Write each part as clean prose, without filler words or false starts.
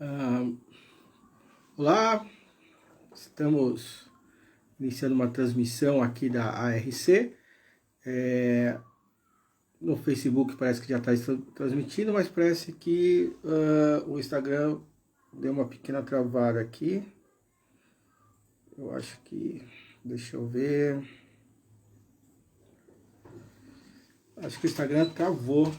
Ah, Olá, estamos iniciando uma transmissão aqui da ARC. No Facebook parece que já está transmitindo, mas parece que o Instagram deu uma pequena travada aqui. Eu acho que... Deixa eu ver... Acho que o Instagram travou.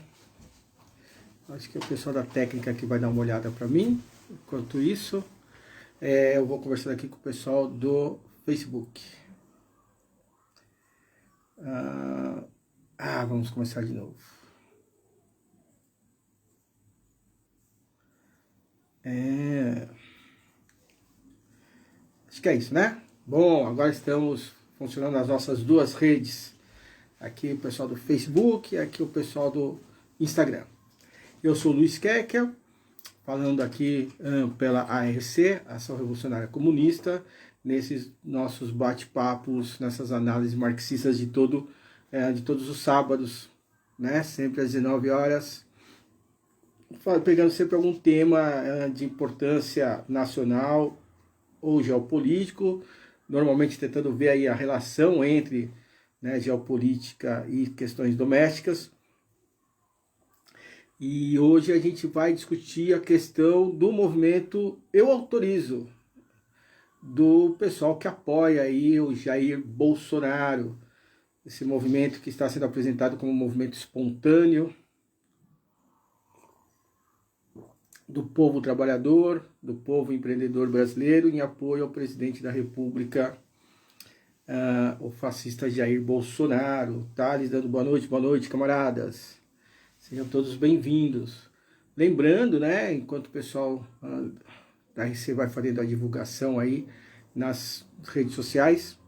Acho que o pessoal da técnica aqui vai dar uma olhada para mim. Enquanto isso, eu vou conversar aqui com o pessoal do Facebook. Vamos começar de novo. Acho que é isso, né? Bom, agora estamos funcionando as nossas duas redes. Aqui o pessoal do Facebook e aqui o pessoal do Instagram. Eu sou o Luiz Kekel, falando aqui pela ARC, Ação Revolucionária Comunista, nesses nossos bate-papos, nessas análises marxistas de todos os sábados, né? Sempre às 19 horas, pegando sempre algum tema de importância nacional ou geopolítico, normalmente tentando ver aí a relação entre, né, geopolítica e questões domésticas. E hoje a gente vai discutir a questão do movimento Eu Autorizo, do pessoal que apoia aí o Jair Bolsonaro, esse movimento que está sendo apresentado como um movimento espontâneo do povo trabalhador, do povo empreendedor brasileiro, em apoio ao presidente da República, o fascista Jair Bolsonaro. Thales dando boa noite, camaradas. Sejam todos bem-vindos. Lembrando, né, enquanto o pessoal da RC vai fazendo a divulgação aí nas redes sociais,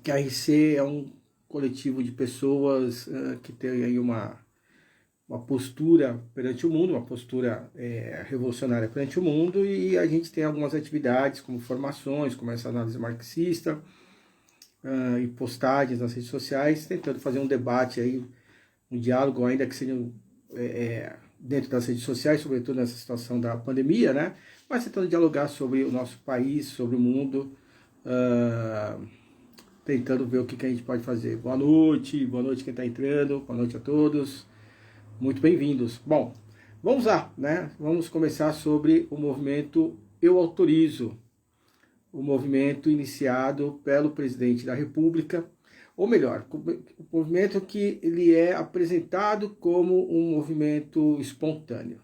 que a RC é um coletivo de pessoas que tem aí uma postura perante o mundo, uma postura revolucionária perante o mundo, e a gente tem algumas atividades como formações, como essa análise marxista, e postagens nas redes sociais, tentando fazer um debate aí, um diálogo, ainda que seja dentro das redes sociais, sobretudo nessa situação da pandemia, né? Mas tentando dialogar sobre o nosso país, sobre o mundo, tentando ver o que a gente pode fazer. Boa noite quem está entrando, boa noite a todos, muito bem-vindos. Bom, vamos lá, né? Vamos começar sobre o movimento Eu Autorizo, o movimento iniciado pelo presidente da República, ou melhor, o movimento que ele é apresentado como um movimento espontâneo.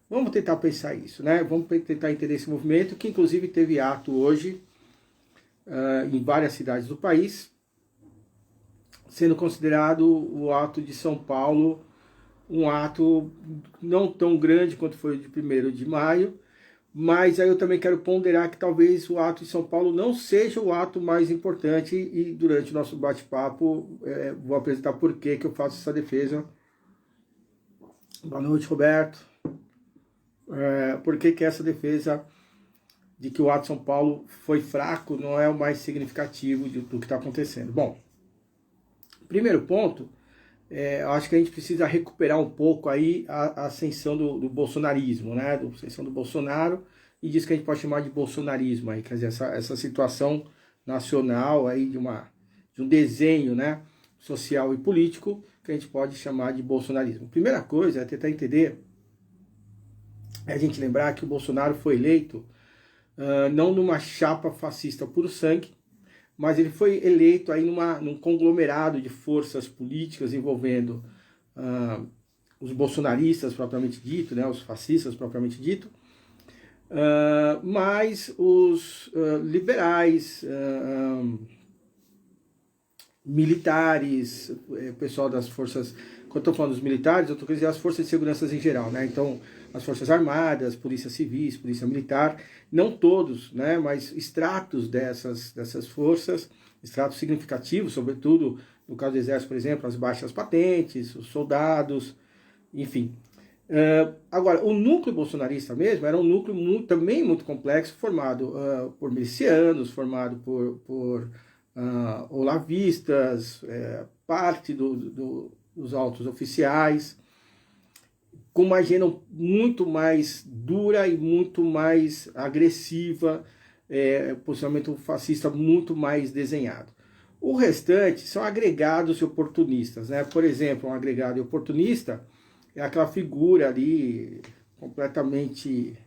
Vamos tentar pensar isso, né? Vamos tentar entender esse movimento, que inclusive teve ato hoje em várias cidades do país, sendo considerado o ato de São Paulo um ato não tão grande quanto foi o de 1º de maio, mas aí eu também quero ponderar que talvez o ato de São Paulo não seja o ato mais importante, e durante o nosso bate-papo vou apresentar por que eu faço essa defesa. Boa noite, Roberto. Por que essa defesa de que o ato de São Paulo foi fraco não é o mais significativo do que está acontecendo? Bom, primeiro ponto, eu acho que a gente precisa recuperar um pouco aí a ascensão do bolsonarismo, né? A ascensão do Bolsonaro, e disso que a gente pode chamar de bolsonarismo aí, quer dizer, essa situação nacional aí de um desenho, né, social e político que a gente pode chamar de bolsonarismo. Primeira coisa é tentar entender, a gente lembrar que o Bolsonaro foi eleito não numa chapa fascista puro sangue, mas ele foi eleito aí num conglomerado de forças políticas envolvendo os bolsonaristas propriamente dito, né, os fascistas propriamente dito, mas os liberais, militares, pessoal das forças. Quando eu estou falando dos militares, eu estou querendo dizer as forças de segurança em geral, né? Então, as forças armadas, polícia civis, polícia militar, não todos, né? Mas estratos dessas forças, estratos significativos, sobretudo no caso do Exército, por exemplo, as baixas patentes, os soldados, enfim. Agora, o núcleo bolsonarista mesmo era um núcleo também muito complexo, formado por milicianos, formado por olavistas, parte dos altos oficiais, com uma agenda muito mais dura e muito mais agressiva, posicionamento fascista muito mais desenhado. O restante são agregados oportunistas, né? Por exemplo, um agregado oportunista é aquela figura ali completamente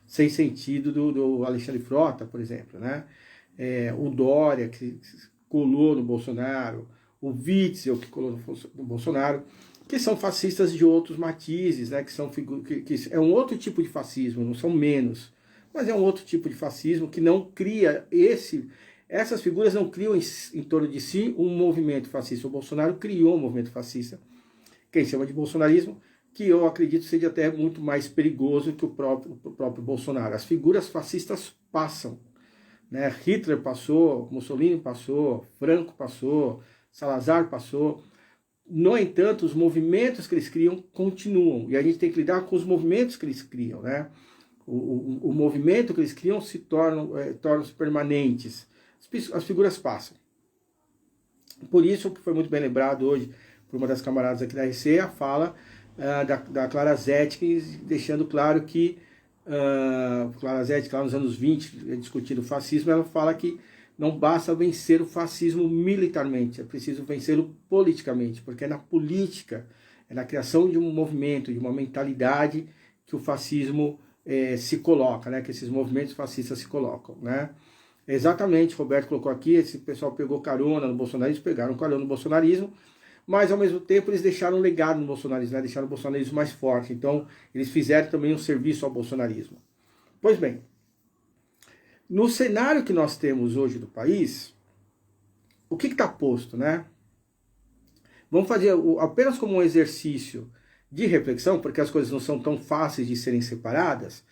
sem sentido do Alexandre Frota, por exemplo, né? O Dória, que colou no Bolsonaro, o Witzel, que colou no Bolsonaro, que são fascistas de outros matizes, né? Que é um outro tipo de fascismo, não são menos, mas é um outro tipo de fascismo que não cria essas figuras não criam em torno de si um movimento fascista. O Bolsonaro criou um movimento fascista, que ele chama de bolsonarismo, que eu acredito seja até muito mais perigoso que o próprio Bolsonaro. As figuras fascistas passam, né? Hitler passou, Mussolini passou, Franco passou, Salazar passou. No entanto, os movimentos que eles criam continuam, e a gente tem que lidar com os movimentos que eles criam, né? O movimento que eles criam tornam-se permanentes. As figuras passam. Por isso, que foi muito bem lembrado hoje por uma das camaradas aqui da RC, a fala da Clara Zetkin, deixando claro que Clara Zetkin, lá nos anos 20, discutindo o fascismo, ela fala que não basta vencer o fascismo militarmente, é preciso vencê-lo politicamente, porque é na política, é na criação de um movimento, de uma mentalidade que o fascismo se coloca, né? Que esses movimentos fascistas se colocam, né? Exatamente, Roberto colocou aqui, esse pessoal pegou carona no bolsonarismo, pegaram carona no bolsonarismo, mas ao mesmo tempo eles deixaram um legado no bolsonarismo, né? Deixaram o bolsonarismo mais forte, então eles fizeram também um serviço ao bolsonarismo. Pois bem, no cenário que nós temos hoje do país, o que está posto, né? Vamos fazer apenas como um exercício de reflexão, porque as coisas não são tão fáceis de serem separadas,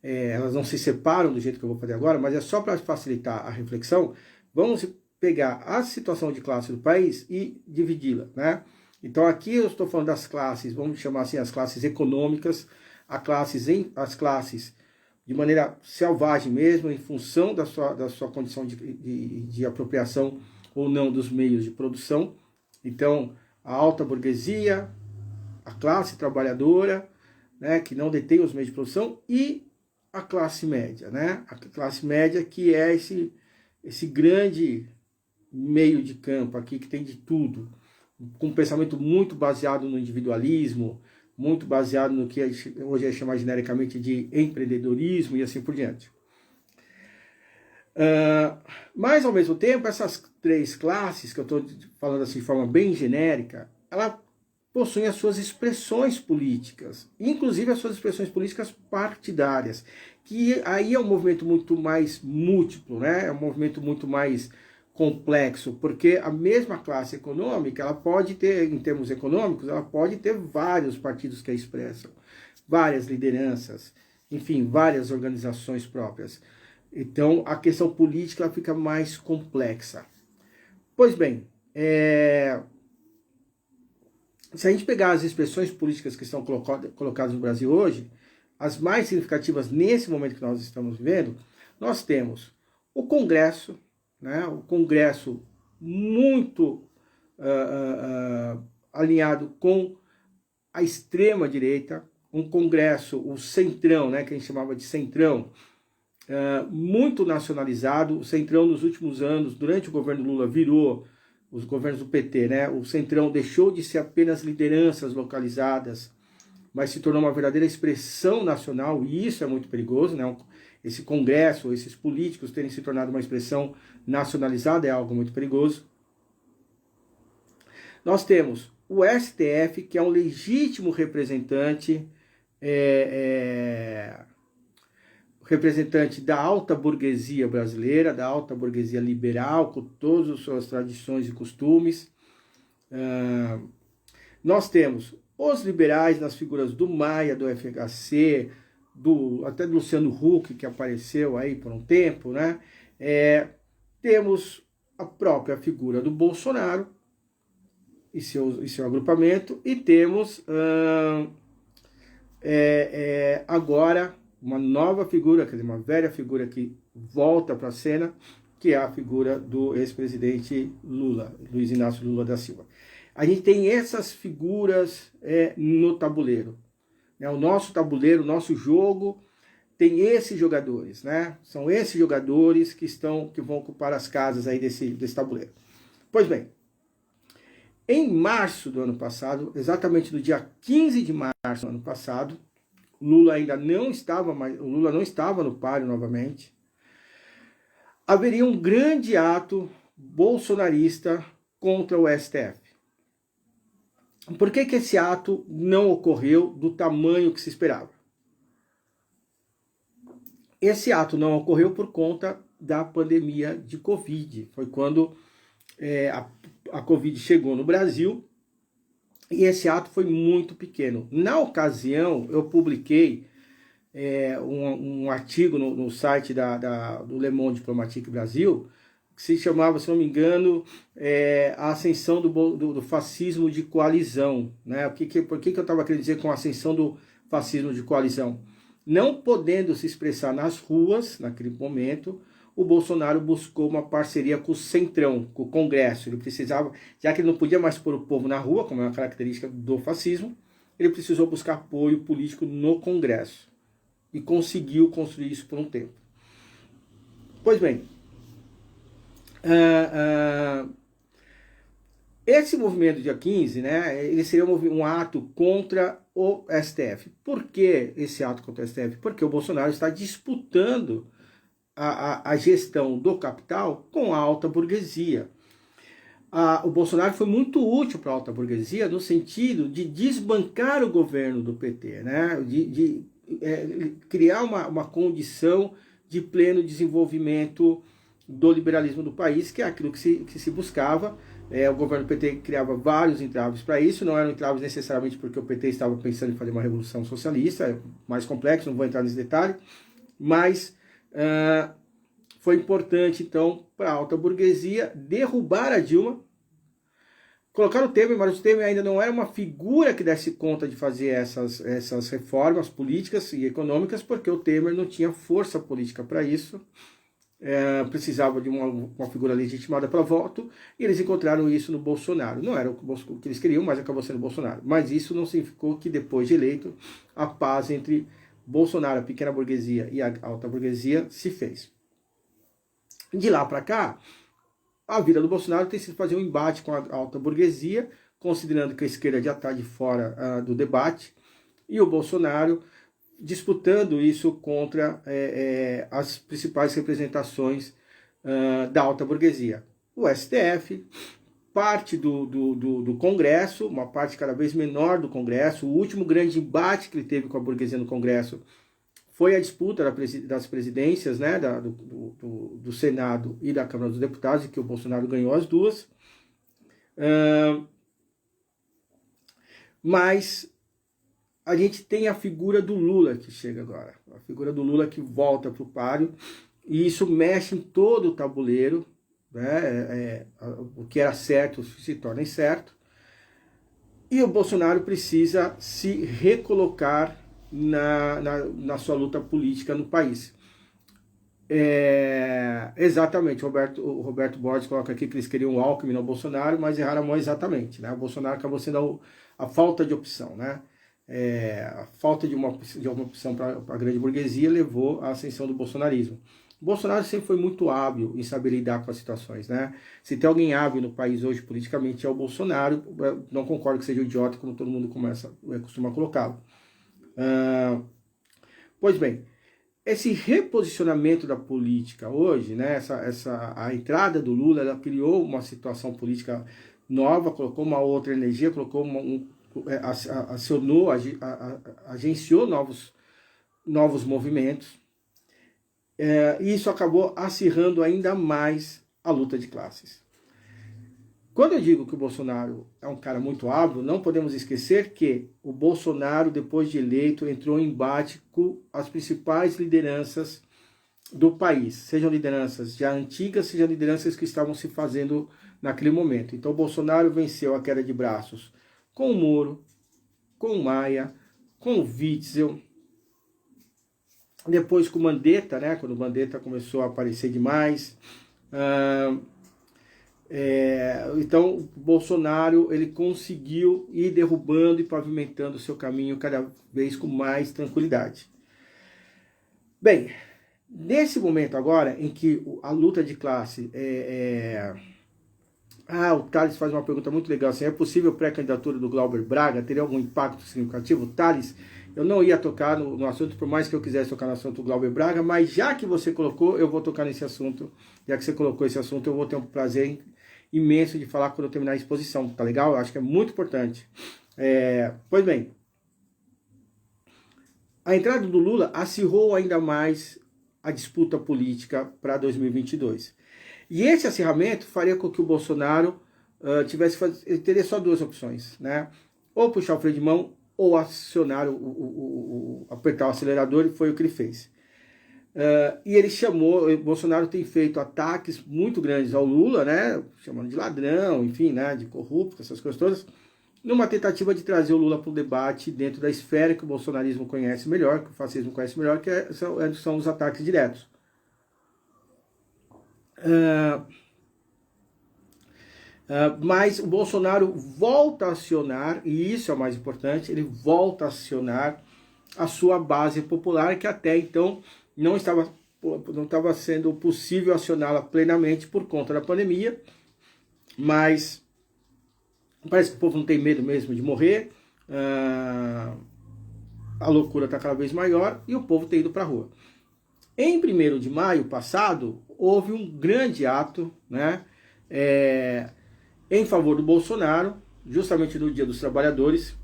elas não se separam do jeito que eu vou fazer agora, mas é só para facilitar a reflexão. Vamos pegar a situação de classe do país e dividi-la, né? Então aqui eu estou falando das classes, vamos chamar assim, as classes econômicas, as classes de maneira selvagem mesmo, em função da sua condição de apropriação ou não dos meios de produção. Então, a alta burguesia, a classe trabalhadora, né, que não detém os meios de produção, e a classe média, né? A classe média que é esse grande meio de campo aqui, que tem de tudo, com um pensamento muito baseado no individualismo, muito baseado no que hoje é chamado genericamente de empreendedorismo e assim por diante. Mas, ao mesmo tempo, essas três classes, que eu estou falando assim de forma bem genérica, ela possuem as suas expressões políticas, inclusive as suas expressões políticas partidárias, que aí é um movimento muito mais múltiplo, né? É um movimento muito mais complexo, porque a mesma classe econômica, ela pode ter, em termos econômicos, ela pode ter vários partidos que a expressam, várias lideranças, enfim, várias organizações próprias. Então, a questão política ela fica mais complexa. Pois bem, se a gente pegar as expressões políticas que estão colocadas no Brasil hoje, as mais significativas nesse momento que nós estamos vivendo, nós temos o Congresso, né, o Congresso muito alinhado com a extrema-direita, um Congresso, o Centrão, né, que a gente chamava de Centrão, muito nacionalizado. O Centrão nos últimos anos, durante o governo Lula, virou os governos do PT, né? O Centrão deixou de ser apenas lideranças localizadas, mas se tornou uma verdadeira expressão nacional, e isso é muito perigoso, né? Esse Congresso, esses políticos terem se tornado uma expressão nacionalizada é algo muito perigoso. Nós temos o STF, que é um legítimo representante, representante da alta burguesia brasileira, da alta burguesia liberal, com todas as suas tradições e costumes. Nós temos os liberais nas figuras do Maia, do FHC, até do Luciano Huck, que apareceu aí por um tempo, né? Temos a própria figura do Bolsonaro e seu agrupamento, e temos agora uma nova figura, quer dizer, uma velha figura que volta para a cena, que é a figura do ex-presidente Lula, Luiz Inácio Lula da Silva. A gente tem essas figuras no tabuleiro. Né? O nosso tabuleiro, o nosso jogo, tem esses jogadores, né? São esses jogadores que vão ocupar as casas aí desse tabuleiro. Pois bem, em março do ano passado, exatamente no dia 15 de março do ano passado, o Lula não estava no páreo novamente. Haveria um grande ato bolsonarista contra o STF. Por que esse ato não ocorreu do tamanho que se esperava? Esse ato não ocorreu por conta da pandemia de Covid. Foi quando a Covid chegou no Brasil e esse ato foi muito pequeno. Na ocasião, eu publiquei um artigo no site do Le Monde Diplomatique Brasil, que se chamava, se não me engano, a ascensão do fascismo de coalizão. Né? Por que eu estava querendo dizer com a ascensão do fascismo de coalizão? Não podendo se expressar nas ruas, naquele momento, o Bolsonaro buscou uma parceria com o Centrão, com o Congresso. Ele precisava, já que ele não podia mais pôr o povo na rua, como é uma característica do fascismo, ele precisou buscar apoio político no Congresso. E conseguiu construir isso por um tempo. Pois bem, esse movimento dia 15, né, ele seria um ato contra o STF. Por que esse ato contra o STF? Porque o Bolsonaro está disputando a gestão do capital com a alta burguesia. O Bolsonaro foi muito útil para a alta burguesia no sentido de desbancar o governo do PT, né? de criar uma condição de pleno desenvolvimento do liberalismo do país, que é aquilo que se buscava. O governo PT criava vários entraves para isso, não eram entraves necessariamente porque o PT estava pensando em fazer uma revolução socialista, é mais complexo, não vou entrar nesse detalhe, mas foi importante, então, para a alta burguesia derrubar a Dilma, colocar o Temer, mas o Temer ainda não era uma figura que desse conta de fazer essas reformas políticas e econômicas, porque o Temer não tinha força política para isso, precisava de uma figura legitimada para voto, e eles encontraram isso no Bolsonaro. Não era o que eles queriam, mas acabou sendo o Bolsonaro. Mas isso não significou que depois de eleito, a paz entre Bolsonaro, a pequena burguesia, e a alta burguesia se fez. De lá para cá, a vida do Bolsonaro tem sido fazer um embate com a alta burguesia, considerando que a esquerda já está de fora do debate, e o Bolsonaro disputando isso contra as principais representações da alta burguesia. O STF, parte do Congresso, uma parte cada vez menor do Congresso. O último grande embate que ele teve com a burguesia no Congresso foi a disputa das presidências, né, do Senado e da Câmara dos Deputados, em que o Bolsonaro ganhou as duas. Mas a gente tem a figura do Lula que chega agora, a figura do Lula que volta para o páreo, e isso mexe em todo o tabuleiro, né? O que era certo se torna incerto, e o Bolsonaro precisa se recolocar na sua luta política no país. Exatamente, o Roberto Borges coloca aqui que eles queriam o Alckmin no Bolsonaro, mas erraram a mão exatamente, né? O Bolsonaro acabou sendo a falta de opção, né? A falta de uma opção para a grande burguesia levou à ascensão do bolsonarismo. O Bolsonaro sempre foi muito hábil em saber lidar com as situações, né? Se tem alguém hábil no país hoje politicamente é o Bolsonaro. Não concordo que seja um idiota, como todo mundo costuma colocá-lo. Pois bem, esse reposicionamento da política hoje, né? A entrada do Lula, ela criou uma situação política nova, colocou uma outra energia, colocou acionou, agenciou novos movimentos, e isso acabou acirrando ainda mais a luta de classes. Quando eu digo que o Bolsonaro é um cara muito hábil, não podemos esquecer que o Bolsonaro, depois de eleito, entrou em embate com as principais lideranças do país, sejam lideranças já antigas, sejam lideranças que estavam se fazendo naquele momento. Então o Bolsonaro venceu a queda de braços com o Moro, com o Maia, com o Witzel, depois com o Mandetta, né, quando o Mandetta começou a aparecer demais, Então, o Bolsonaro ele conseguiu ir derrubando e pavimentando o seu caminho cada vez com mais tranquilidade. Bem, nesse momento agora em que a luta de classe o Thales faz uma pergunta muito legal, assim, é possível pré-candidatura do Glauber Braga? Teria algum impacto significativo? Thales, eu não ia tocar no assunto, por mais que eu quisesse tocar no assunto do Glauber Braga, mas já que você colocou, eu vou tocar nesse assunto. Já que você colocou esse assunto, eu vou ter um prazer imenso de falar quando eu terminar a exposição, tá legal? Eu acho que é muito importante. Pois bem, a entrada do Lula acirrou ainda mais a disputa política para 2022. E esse acirramento faria com que o Bolsonaro ele teria só duas opções, né? Ou puxar o freio de mão, ou acionar apertar o acelerador, e foi o que ele fez. E ele o Bolsonaro tem feito ataques muito grandes ao Lula, né? Chamando de ladrão, enfim, né? De corrupto, essas coisas todas, numa tentativa de trazer o Lula para o debate dentro da esfera que o bolsonarismo conhece melhor, que o fascismo conhece melhor, que são os ataques diretos. Mas o Bolsonaro volta a acionar, e isso é o mais importante, ele volta a acionar a sua base popular, que até então não estava sendo possível acioná-la plenamente por conta da pandemia, mas parece que o povo não tem medo mesmo de morrer, a loucura está cada vez maior e o povo tem ido para a rua. Em 1º de maio passado, houve um grande ato, né, em favor do Bolsonaro, justamente no Dia dos Trabalhadores,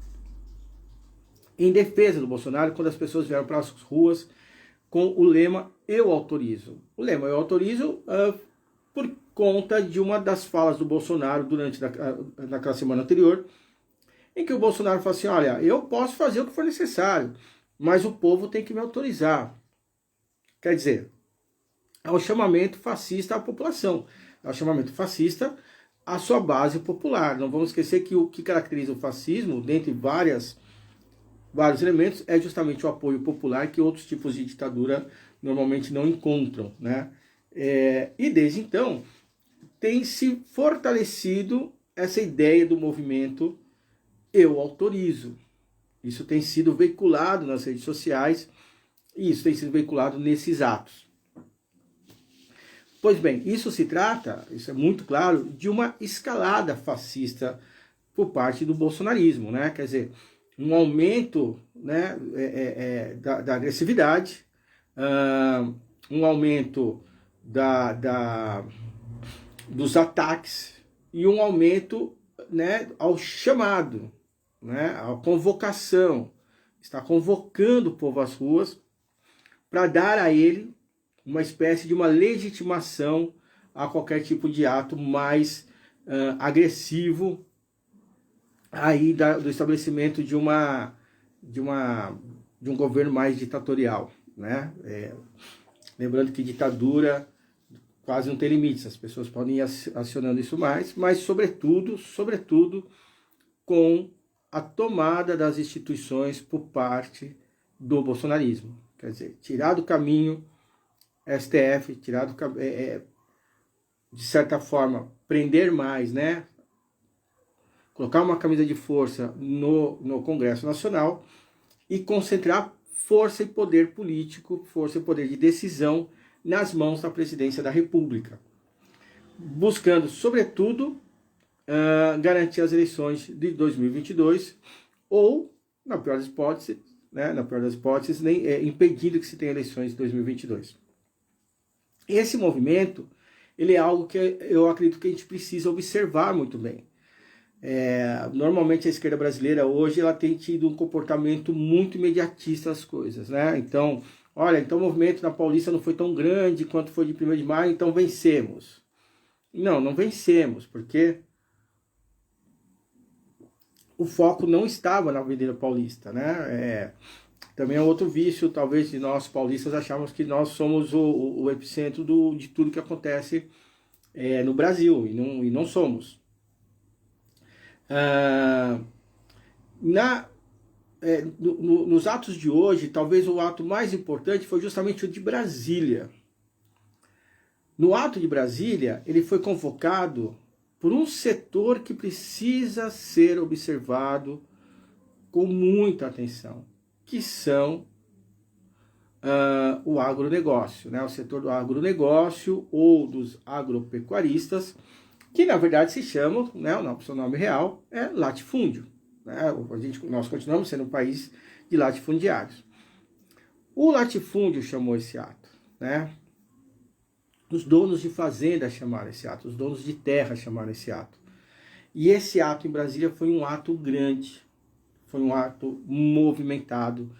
em defesa do Bolsonaro, quando as pessoas vieram para as ruas com o lema "Eu autorizo". O lema "Eu autorizo" por conta de uma das falas do Bolsonaro naquela semana anterior, em que o Bolsonaro fala assim: olha, eu posso fazer o que for necessário, mas o povo tem que me autorizar. Quer dizer, é um chamamento fascista à população, é um chamamento fascista à sua base popular. Não vamos esquecer que o que caracteriza o fascismo, dentre vários elementos, é justamente o apoio popular que outros tipos de ditadura normalmente não encontram, né? E desde então tem se fortalecido essa ideia do movimento "Eu autorizo". Isso tem sido veiculado nas redes sociais e isso tem sido veiculado nesses atos. Pois bem, isso é muito claro, de uma escalada fascista por parte do bolsonarismo, né? Quer dizer, um aumento, né, da agressividade, um aumento dos ataques e um aumento, né, ao chamado, né, à convocação. Está convocando o povo às ruas para dar a ele uma espécie de uma legitimação a qualquer tipo de ato mais agressivo aí do estabelecimento de um governo mais ditatorial, né? Lembrando que ditadura quase não tem limites, as pessoas podem ir acionando isso mais, mas sobretudo com a tomada das instituições por parte do bolsonarismo. Quer dizer, tirar do caminho STF, de certa forma, prender mais, né? Colocar uma camisa de força no Congresso Nacional e concentrar força e poder político, força e poder de decisão nas mãos da Presidência da República, buscando, sobretudo, garantir as eleições de 2022 ou, na pior das hipóteses, impedindo que se tenha eleições de 2022. Esse movimento, ele é algo que eu acredito que a gente precisa observar muito bem. Normalmente a esquerda brasileira hoje ela tem tido um comportamento muito imediatista às coisas, né? Então, olha, o movimento na Paulista não foi tão grande quanto foi de 1º de maio, então vencemos. Não vencemos, porque o foco não estava na Avenida Paulista, né? Também é outro vício, talvez, de nós paulistas acharmos que nós somos o epicentro de tudo que acontece no Brasil, e não somos. Nos atos de hoje, talvez o ato mais importante foi justamente o de Brasília. No ato de Brasília, ele foi convocado por um setor que precisa ser observado com muita atenção, que são o agronegócio, né? O setor do agronegócio ou dos agropecuaristas, que na verdade se chamam, né, o seu nome real é latifúndio. Né? Nós continuamos sendo um país de latifundiários. O latifúndio chamou esse ato, né? Os donos de fazenda chamaram esse ato, os donos de terra chamaram esse ato. E esse ato em Brasília foi um ato grande, foi um ato movimentado.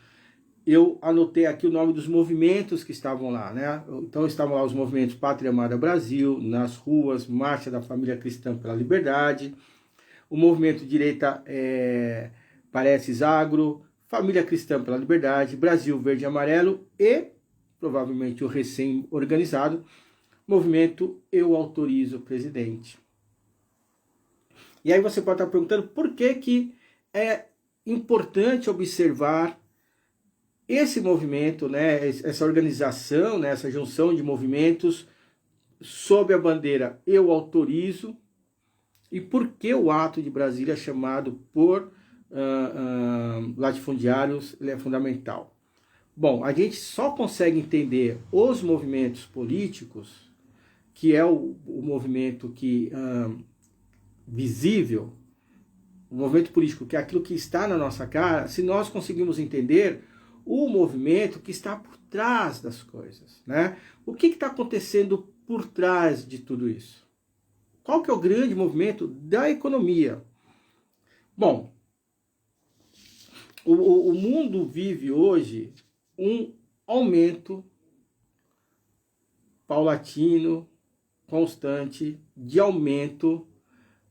Eu anotei aqui o nome dos movimentos que estavam lá, né? Então estavam lá os movimentos Pátria Amada Brasil, nas ruas, Marcha da Família Cristã pela Liberdade, o movimento Direita Pareces Agro, Família Cristã pela Liberdade, Brasil Verde e Amarelo e, provavelmente, o recém-organizado movimento Eu Autorizo o Presidente. E aí você pode estar perguntando por que é importante observar esse movimento, né, essa organização, né, essa junção de movimentos sob a bandeira Eu Autorizo, e por que o ato de Brasília chamado por latifundiários ele é fundamental. Bom, a gente só consegue entender os movimentos políticos, que é o movimento que visível, o movimento político, que é aquilo que está na nossa cara, se nós conseguimos entender o movimento que está por trás das coisas, né? O que está acontecendo por trás de tudo isso? Qual que é o grande movimento da economia? Bom, o mundo vive hoje um aumento paulatino, constante, de aumento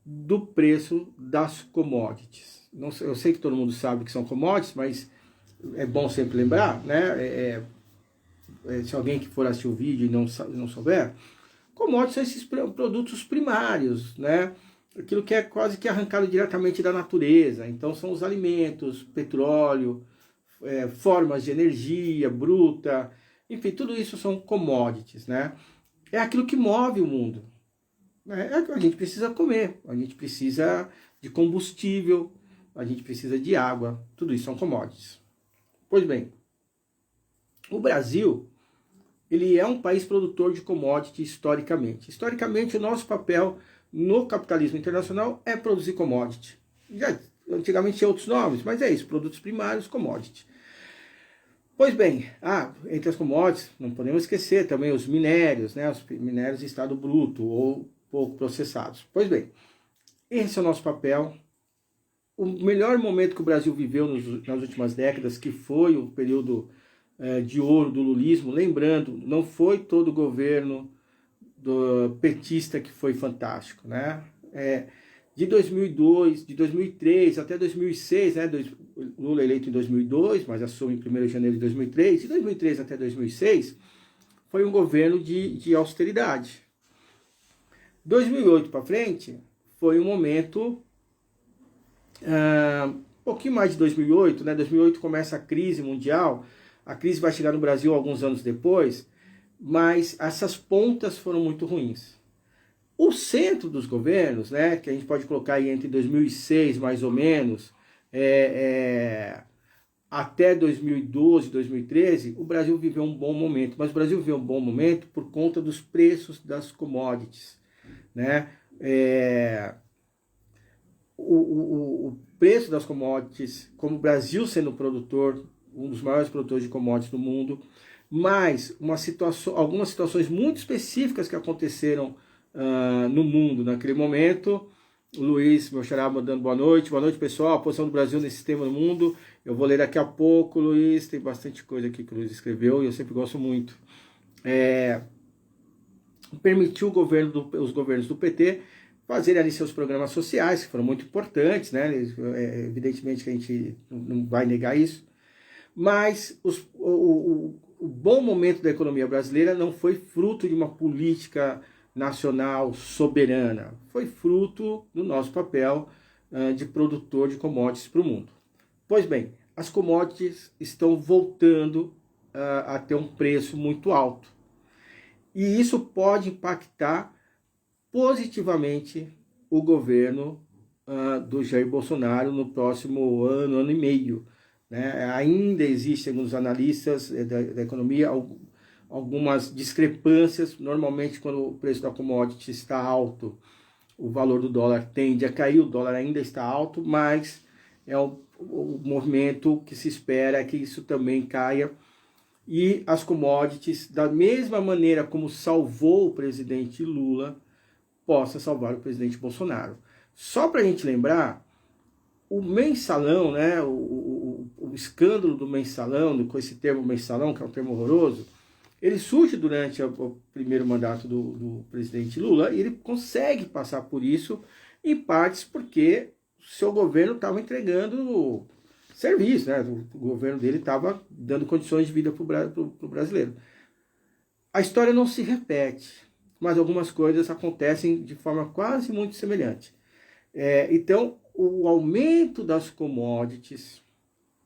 do preço das commodities. Não sei, eu sei que todo mundo sabe que são commodities, mas é bom sempre lembrar, né? Se alguém que for assistir o vídeo e não souber, commodities são esses produtos primários, né? Aquilo que é quase que arrancado diretamente da natureza. Então são os alimentos, petróleo, formas de energia bruta, enfim, tudo isso são commodities, né? É aquilo que move o mundo. A gente precisa comer, a gente precisa de combustível, a gente precisa de água, tudo isso são commodities. Pois bem, o Brasil, ele é um país produtor de commodities historicamente. Historicamente, o nosso papel no capitalismo internacional é produzir commodity. Antigamente tinha outros nomes, mas é isso, produtos primários, commodity. Pois bem, entre as commodities, não podemos esquecer também os minérios, né, os minérios em estado bruto ou pouco processados. Pois bem, esse é o nosso papel. O melhor momento que o Brasil viveu nas últimas décadas, que foi o período de ouro do lulismo, lembrando, não foi todo o governo do petista que foi fantástico, né? De 2002, de 2003 até 2006, né? Lula eleito em 2002, mas assume em 1º de janeiro de 2003, de 2003 até 2006, foi um governo de austeridade. 2008 para frente, foi um momento, um pouquinho mais de 2008, né? 2008 começa a crise mundial, a crise vai chegar no Brasil alguns anos depois, mas essas pontas foram muito ruins. O centro dos governos, né, que a gente pode colocar aí entre 2006 mais ou menos, até 2012, 2013, o Brasil viveu um bom momento. Mas o Brasil viveu um bom momento por conta dos preços das commodities, né? O preço das commodities, como o Brasil sendo produtor, um dos maiores produtores de commodities do mundo, mas algumas situações muito específicas que aconteceram no mundo naquele momento. O Luiz, meu xará, mandando boa noite pessoal, a posição do Brasil nesse sistema do mundo, eu vou ler daqui a pouco, Luiz, tem bastante coisa aqui que o Luiz escreveu e eu sempre gosto muito. Permitiu os governos do PT fazerem ali seus programas sociais, que foram muito importantes, né? Evidentemente que a gente não vai negar isso, mas o bom momento da economia brasileira não foi fruto de uma política nacional soberana, foi fruto do nosso papel de produtor de commodities para o mundo. Pois bem, as commodities estão voltando a ter um preço muito alto. E isso pode impactar positivamente o governo do Jair Bolsonaro no próximo ano, ano e meio. Né? Ainda existe, segundo os analistas da economia, algumas discrepâncias. Normalmente, quando o preço da commodity está alto, o valor do dólar tende a cair, o dólar ainda está alto, mas é o movimento que se espera que isso também caia. E as commodities, da mesma maneira como salvou o presidente Lula, possa salvar o presidente Bolsonaro. Só para a gente lembrar, o mensalão, né, o escândalo do mensalão, com esse termo mensalão, que é um termo horroroso, ele surge durante o primeiro mandato do presidente Lula e ele consegue passar por isso, em partes porque o seu governo estava entregando serviço, né? O governo dele estava dando condições de vida para o brasileiro. A história não se repete, mas algumas coisas acontecem de forma quase muito semelhante. Então, o aumento das commodities,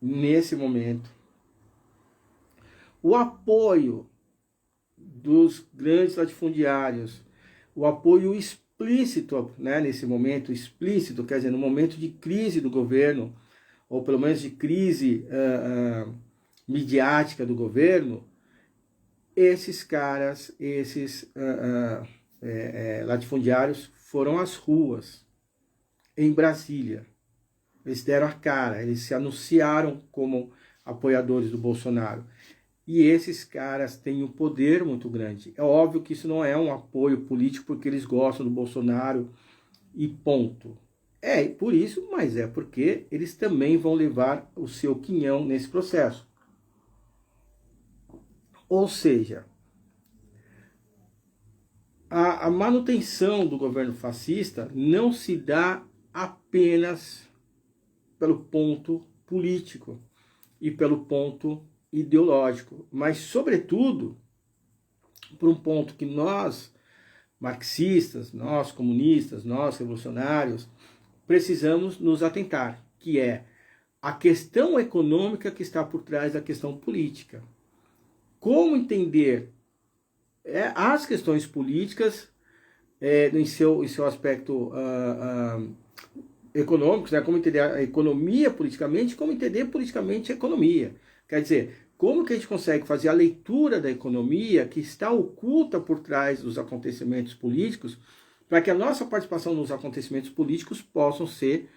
nesse momento, o apoio dos grandes latifundiários, o apoio explícito, né, nesse momento, explícito, quer dizer, no momento de crise do governo, ou pelo menos de crise midiática do governo, esses caras, esses latifundiários foram às ruas, em Brasília. Eles deram a cara, eles se anunciaram como apoiadores do Bolsonaro. E esses caras têm um poder muito grande. É óbvio que isso não é um apoio político porque eles gostam do Bolsonaro e ponto. É por isso, mas é porque eles também vão levar o seu quinhão nesse processo. Ou seja, a manutenção do governo fascista não se dá apenas pelo ponto político e pelo ponto ideológico, mas sobretudo por um ponto que nós, marxistas, nós comunistas, nós revolucionários, precisamos nos atentar, que é a questão econômica que está por trás da questão política. Como entender as questões políticas em seu aspecto econômico, né? Como entender a economia politicamente, como entender politicamente a economia. Quer dizer, como que a gente consegue fazer a leitura da economia que está oculta por trás dos acontecimentos políticos, para que a nossa participação nos acontecimentos políticos possa ser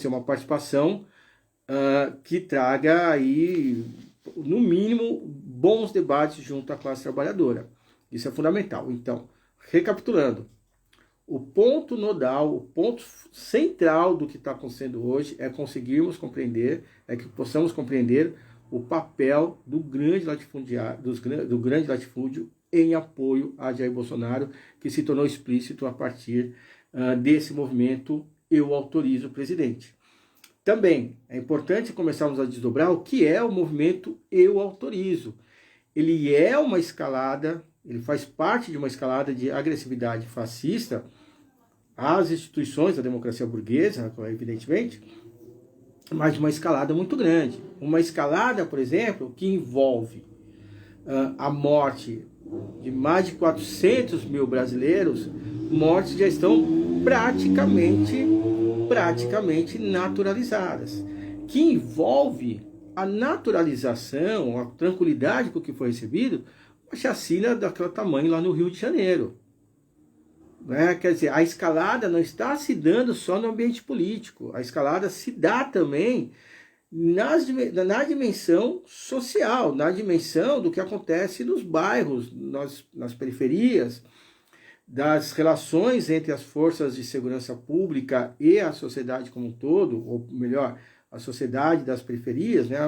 uma participação que traga aí, no mínimo, bons debates junto à classe trabalhadora. Isso é fundamental. Então, recapitulando, o ponto nodal, o ponto central do que está acontecendo hoje é conseguirmos compreender, é que possamos compreender o papel do grande latifúndio em apoio a Jair Bolsonaro, que se tornou explícito a partir desse movimento Eu Autorizo o Presidente. Também é importante começarmos a desdobrar o que é o movimento Eu Autorizo. Ele é uma escalada, ele faz parte de uma escalada de agressividade fascista às instituições da democracia burguesa, evidentemente, mas de uma escalada muito grande. Uma escalada, por exemplo, que envolve a morte de mais de 400 mil brasileiros, mortes que já estão praticamente naturalizadas, que envolve a naturalização, a tranquilidade com que foi recebido, a chacina daquele tamanho lá no Rio de Janeiro. Né? Quer dizer, a escalada não está se dando só no ambiente político, a escalada se dá também na dimensão social, na dimensão do que acontece nos bairros, nas periferias, das relações entre as forças de segurança pública e a sociedade como um todo, ou melhor, a sociedade das periferias, né,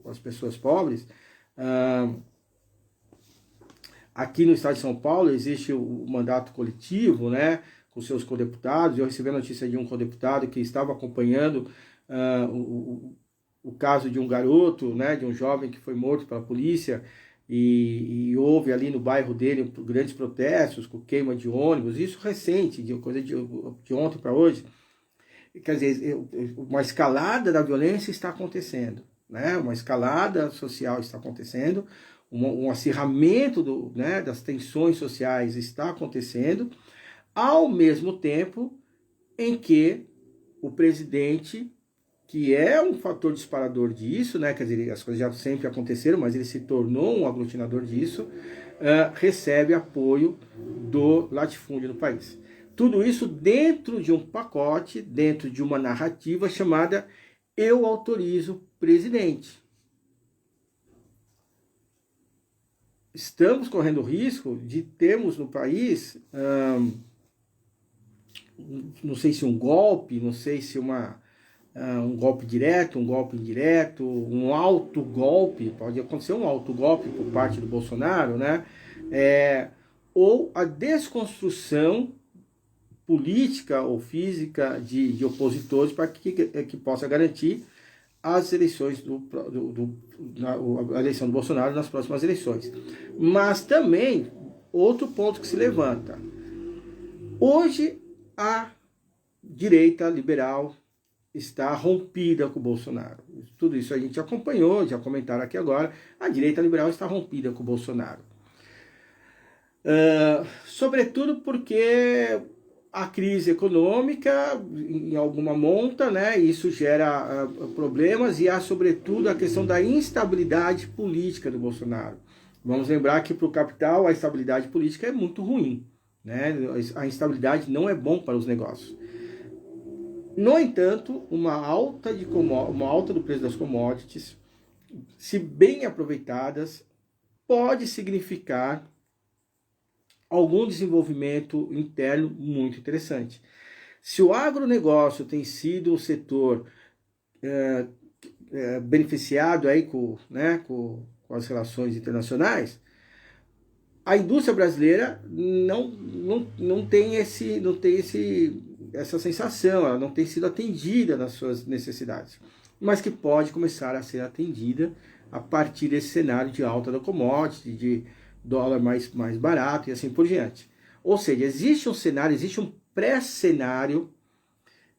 as pessoas pobres. Aqui no estado de São Paulo existe o mandato coletivo, né, com seus codeputados. Eu recebi a notícia de um codeputado que estava acompanhando o caso de um garoto, né, de um jovem que foi morto pela polícia, e houve ali no bairro dele grandes protestos, com queima de ônibus, isso recente, coisa de ontem para hoje. Quer dizer, uma escalada da violência está acontecendo, né? Uma escalada social está acontecendo, um acirramento das tensões sociais está acontecendo, ao mesmo tempo em que o presidente, que é um fator disparador disso, né? Quer dizer, as coisas já sempre aconteceram, mas ele se tornou um aglutinador disso, recebe apoio do latifúndio no país. Tudo isso dentro de um pacote, dentro de uma narrativa chamada Eu Autorizo Presidente. Estamos correndo o risco de termos no país, não sei se um golpe, não sei se um golpe direto, um golpe indireto, um autogolpe, pode acontecer um autogolpe por parte do Bolsonaro, né? Ou a desconstrução política ou física de opositores para que possa garantir as eleições a eleição do Bolsonaro nas próximas eleições. Mas também, outro ponto que se levanta. Hoje, a direita liberal está rompida com o Bolsonaro. Tudo isso a gente acompanhou, já comentaram aqui agora. A direita liberal está rompida com o Bolsonaro. Sobretudo porque a crise econômica, em alguma monta, né, isso gera problemas, e há, sobretudo, a questão da instabilidade política do Bolsonaro. Vamos lembrar que, para o capital, a estabilidade política é muito ruim, né? A instabilidade não é bom para os negócios. No entanto, uma alta do preço das commodities, se bem aproveitadas, pode significar algum desenvolvimento interno muito interessante. Se o agronegócio tem sido um setor beneficiado aí com as relações internacionais, a indústria brasileira não tem essa sensação, ela não tem sido atendida nas suas necessidades, mas que pode começar a ser atendida a partir desse cenário de alta da commodity, de dólar mais barato e assim por diante. Ou seja, existe um cenário, existe um pré-cenário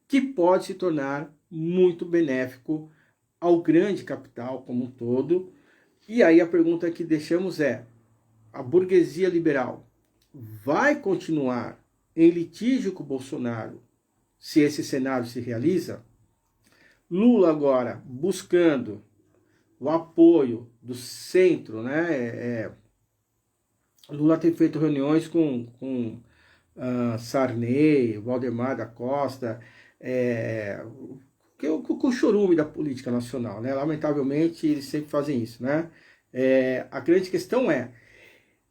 que pode se tornar muito benéfico ao grande capital como um todo. E aí a pergunta que deixamos é: a burguesia liberal vai continuar em litígio com o Bolsonaro se esse cenário se realiza? Lula agora buscando o apoio do centro, né? Lula tem feito reuniões com Sarney, Valdemar da Costa, com o chorume da política nacional, né? Lamentavelmente, eles sempre fazem isso, né? A grande questão é: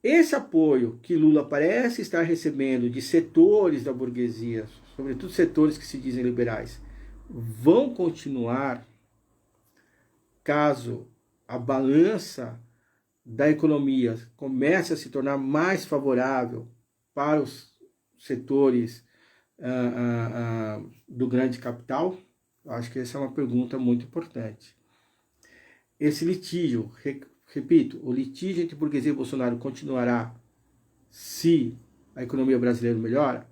esse apoio que Lula parece estar recebendo de setores da burguesia, sobretudo setores que se dizem liberais, vão continuar caso a balança da economia comece a se tornar mais favorável para os setores do grande capital? Acho que essa é uma pergunta muito importante. Esse litígio, repito, o litígio entre burguesia e Bolsonaro continuará se a economia brasileira melhora?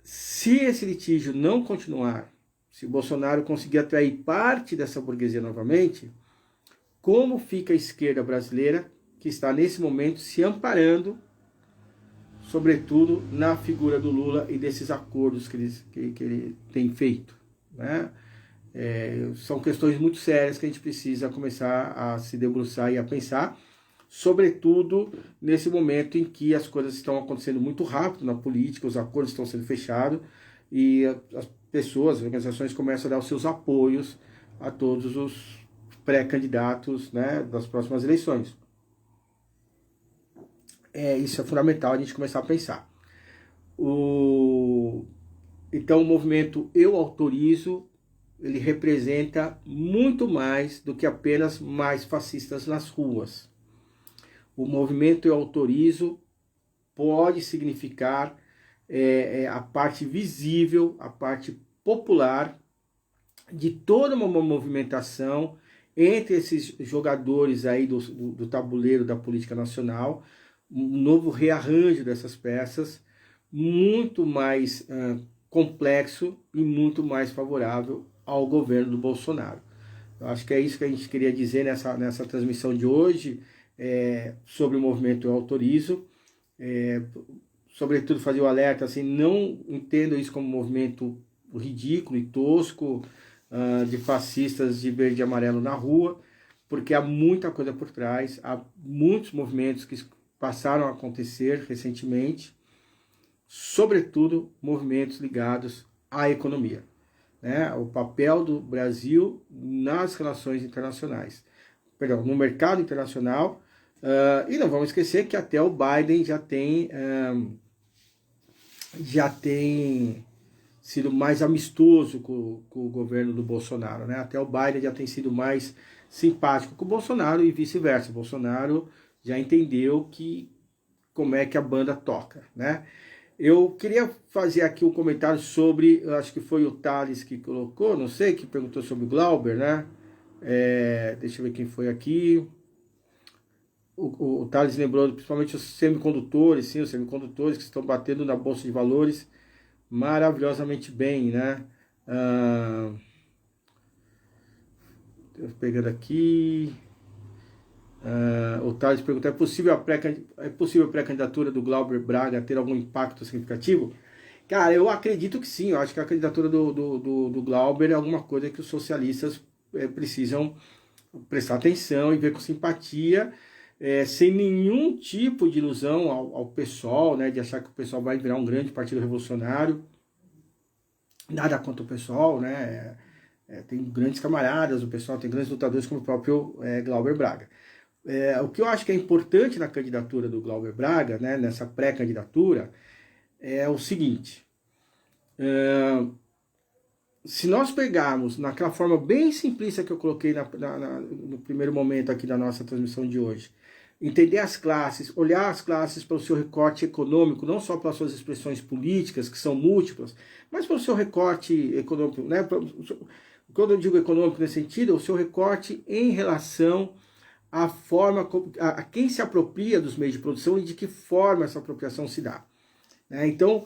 Se esse litígio não continuar, se o Bolsonaro conseguir atrair parte dessa burguesia novamente, como fica a esquerda brasileira, que está nesse momento se amparando, sobretudo na figura do Lula e desses acordos que ele tem feito, né? São questões muito sérias que a gente precisa começar a se debruçar e a pensar, sobretudo nesse momento em que as coisas estão acontecendo muito rápido na política, os acordos estão sendo fechados e as pessoas, as organizações começam a dar os seus apoios a todos os pré-candidatos, né, das próximas eleições. Isso é fundamental a gente começar a pensar. Então o movimento Eu Autorizo, ele representa muito mais do que apenas mais fascistas nas ruas. O movimento Eu Autorizo pode significar a parte visível, a parte popular de toda uma movimentação entre esses jogadores aí do tabuleiro da política nacional, um novo rearranjo dessas peças, muito mais complexo e muito mais favorável ao governo do Bolsonaro. Eu acho que é isso que a gente queria dizer nessa transmissão de hoje, sobre o movimento Eu Autorizo, sobretudo, fazer o alerta, assim, não entendo isso como um movimento ridículo e tosco, de fascistas de verde e amarelo na rua, porque há muita coisa por trás, há muitos movimentos que passaram a acontecer recentemente, sobretudo movimentos ligados à economia, né? O papel do Brasil nas relações internacionais, perdão, no mercado internacional, e não vamos esquecer que até o Biden já tem sido mais amistoso com o governo do Bolsonaro, né? Até o Biden já tem sido mais simpático com o Bolsonaro e vice-versa. O Bolsonaro já entendeu como é que a banda toca, né? Eu queria fazer aqui um comentário sobre, acho que foi o Thales que colocou, não sei, que perguntou sobre o Glauber, né? Deixa eu ver quem foi aqui. O Thales lembrou principalmente os semicondutores, sim, os semicondutores que estão batendo na Bolsa de Valores maravilhosamente bem, né? Pegando aqui. O Thales perguntou: é possível a pré-candidatura do Glauber Braga ter algum impacto significativo? Cara, eu acredito que sim. Eu acho que a candidatura do Glauber é alguma coisa que os socialistas precisam prestar atenção e ver com simpatia, sem nenhum tipo de ilusão ao PSOL, né, de achar que o PSOL vai virar um grande partido revolucionário. Nada contra o PSOL, né? Tem grandes camaradas, o PSOL tem grandes lutadores como o próprio Glauber Braga. O que eu acho que é importante na candidatura do Glauber Braga, né, nessa pré-candidatura, é o seguinte: se nós pegarmos naquela forma bem simplista que eu coloquei no primeiro momento aqui da nossa transmissão de hoje, entender as classes, olhar as classes pelo seu recorte econômico, não só pelas suas expressões políticas, que são múltiplas, mas pelo seu recorte econômico, né? Quando eu digo econômico nesse sentido, é o seu recorte em relação à forma, a quem se apropria dos meios de produção e de que forma essa apropriação se dá, né? Então,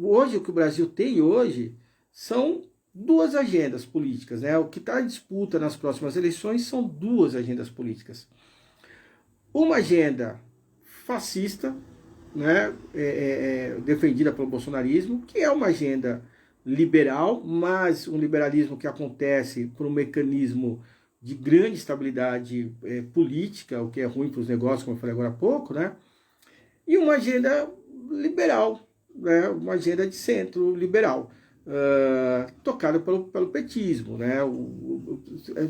hoje, o que o Brasil tem hoje são duas agendas políticas, né? O que está em disputa nas próximas eleições são duas agendas políticas. Uma agenda fascista, né, defendida pelo bolsonarismo, que é uma agenda liberal, mas um liberalismo que acontece por um mecanismo de grande estabilidade política, o que é ruim para os negócios, como eu falei agora há pouco, né? E uma agenda liberal, né, uma agenda de centro liberal, tocada pelo petismo, né?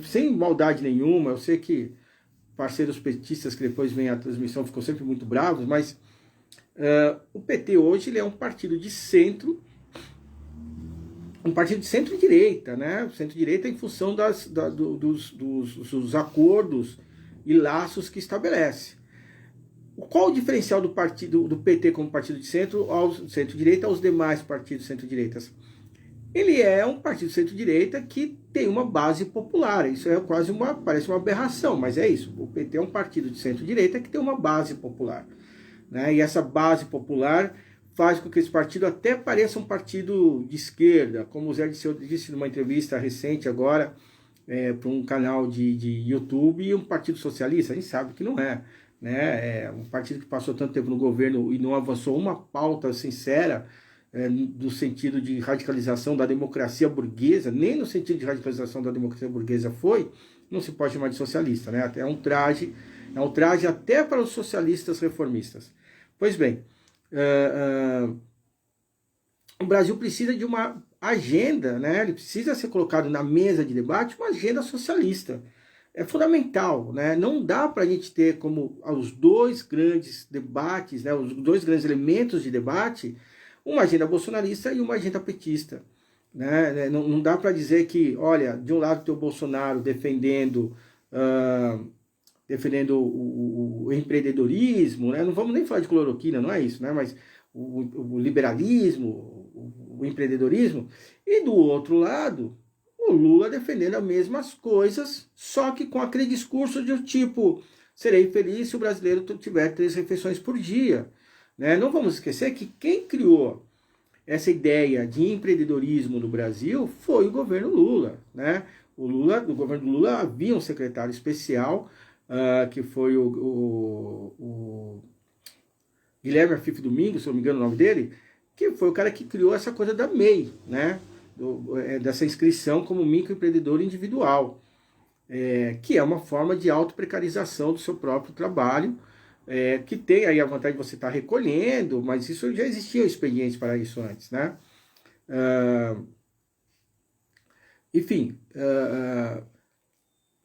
Sem maldade nenhuma, eu sei que parceiros petistas que depois vêm à transmissão ficam sempre muito bravos, mas o PT hoje ele é um partido de centro, um partido de centro-direita, né? Centro-direita em função dos acordos e laços que estabelece. Qual o diferencial do PT como partido de centro-direita aos demais partidos centro-direitas? Ele é um partido de centro-direita que tem uma base popular. Isso é parece uma aberração, mas é isso. O PT é um partido de centro-direita que tem uma base popular, né? E essa base popular faz com que esse partido até pareça um partido de esquerda, como o Zé Disseu disse numa entrevista recente agora para um canal de YouTube, e um partido socialista. A gente sabe que não é, né? É um partido que passou tanto tempo no governo e não avançou uma pauta sincera no sentido de radicalização da democracia burguesa, nem no sentido de radicalização da democracia burguesa não se pode chamar de socialista, né? É um traje até para os socialistas reformistas. Pois bem, o Brasil precisa de uma agenda, né? Ele precisa ser colocado na mesa de debate uma agenda socialista. É fundamental, né? Não dá para a gente ter como os dois grandes debates, né? Os dois grandes elementos de debate, uma agenda bolsonarista e uma agenda petista, né? Não dá para dizer que, olha, de um lado tem o Bolsonaro defendendo o empreendedorismo, né? Não vamos nem falar de cloroquina, não é isso, né? Mas o liberalismo, o empreendedorismo, e do outro lado, o Lula defendendo as mesmas coisas, só que com aquele discurso de tipo: serei feliz se o brasileiro tiver 3 refeições por dia. Né? Não vamos esquecer que quem criou essa ideia de empreendedorismo no Brasil foi o governo Lula. Né? No governo do Lula havia um secretário especial, que foi Guilherme Afif Domingos, se eu não me engano o nome dele, que foi o cara que criou essa coisa da MEI, né? Dessa inscrição como microempreendedor individual, que é uma forma de auto-precarização do seu próprio trabalho, que tem aí a vantagem de você estar recolhendo, mas isso já existia expedientes para isso antes, né? Enfim,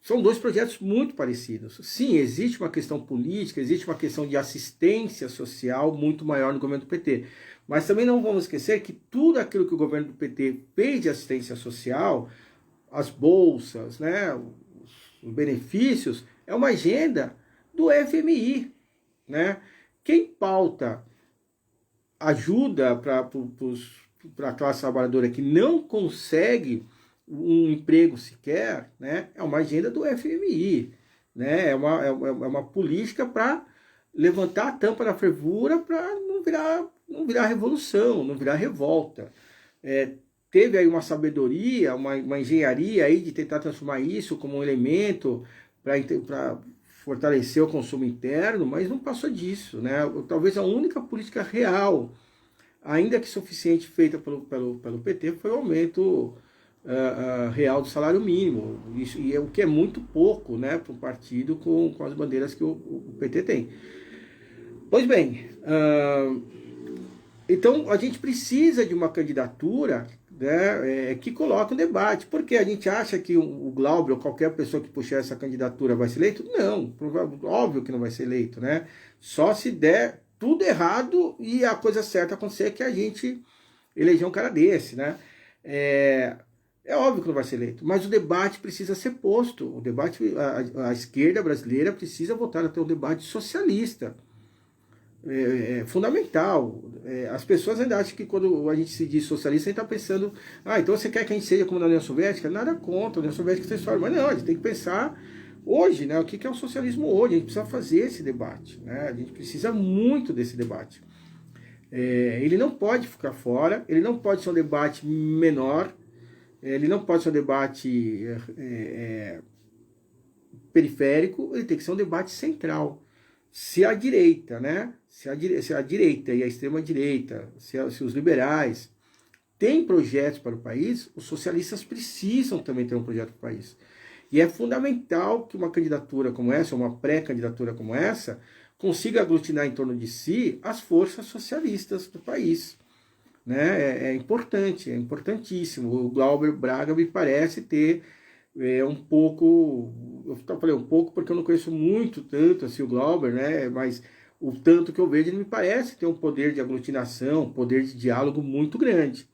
são dois projetos muito parecidos. Sim, existe uma questão política, existe uma questão de assistência social muito maior no governo do PT. Mas também não vamos esquecer que tudo aquilo que o governo do PT fez de assistência social, as bolsas, né, os benefícios, é uma agenda do FMI, né? Quem pauta ajuda para a classe trabalhadora que não consegue um emprego sequer, né, é uma agenda do FMI, né, é uma política para levantar a tampa da fervura para não virar revolução, não virar revolta. Teve aí uma sabedoria, uma engenharia aí de tentar transformar isso como um elemento para fortalecer o consumo interno, mas não passou disso, né? Talvez a única política real, ainda que suficiente, feita pelo PT foi o aumento real do salário mínimo, isso, e o que é muito pouco, né, para um partido com as bandeiras que o PT tem. Pois bem, então a gente precisa de uma candidatura, né, que coloque um debate, porque a gente acha que o Glauber ou qualquer pessoa que puxar essa candidatura vai ser eleito? Não, óbvio que não vai ser eleito, né? Só se der tudo errado e a coisa certa acontecer, que a gente eleger um cara desse, né? É óbvio que não vai ser eleito, mas o debate precisa ser posto. O debate, a esquerda brasileira precisa voltar a ter um debate socialista. É fundamental. As pessoas ainda acham que quando a gente se diz socialista, a gente está pensando, então você quer que a gente seja como na União Soviética? Nada contra, a União Soviética tem história, mas não, a gente tem que pensar hoje, né? O que é o socialismo hoje? A gente precisa fazer esse debate, né? A gente precisa muito desse debate. Ele não pode ficar fora, ele não pode ser um debate menor, ele não pode ser um debate periférico, ele tem que ser um debate central. Se a direita, né? Se a direita e a extrema-direita, se os liberais têm projetos para o país, os socialistas precisam também ter um projeto para o país. E é fundamental que uma candidatura como essa, uma pré-candidatura como essa, consiga aglutinar em torno de si as forças socialistas do país. Né? É importante, é importantíssimo. O Glauber Braga me parece ter um pouco, eu falei um pouco porque eu não conheço tanto assim o Glauber, né? Mas o tanto que eu vejo, ele me parece ter um poder de aglutinação, um poder de diálogo muito grande.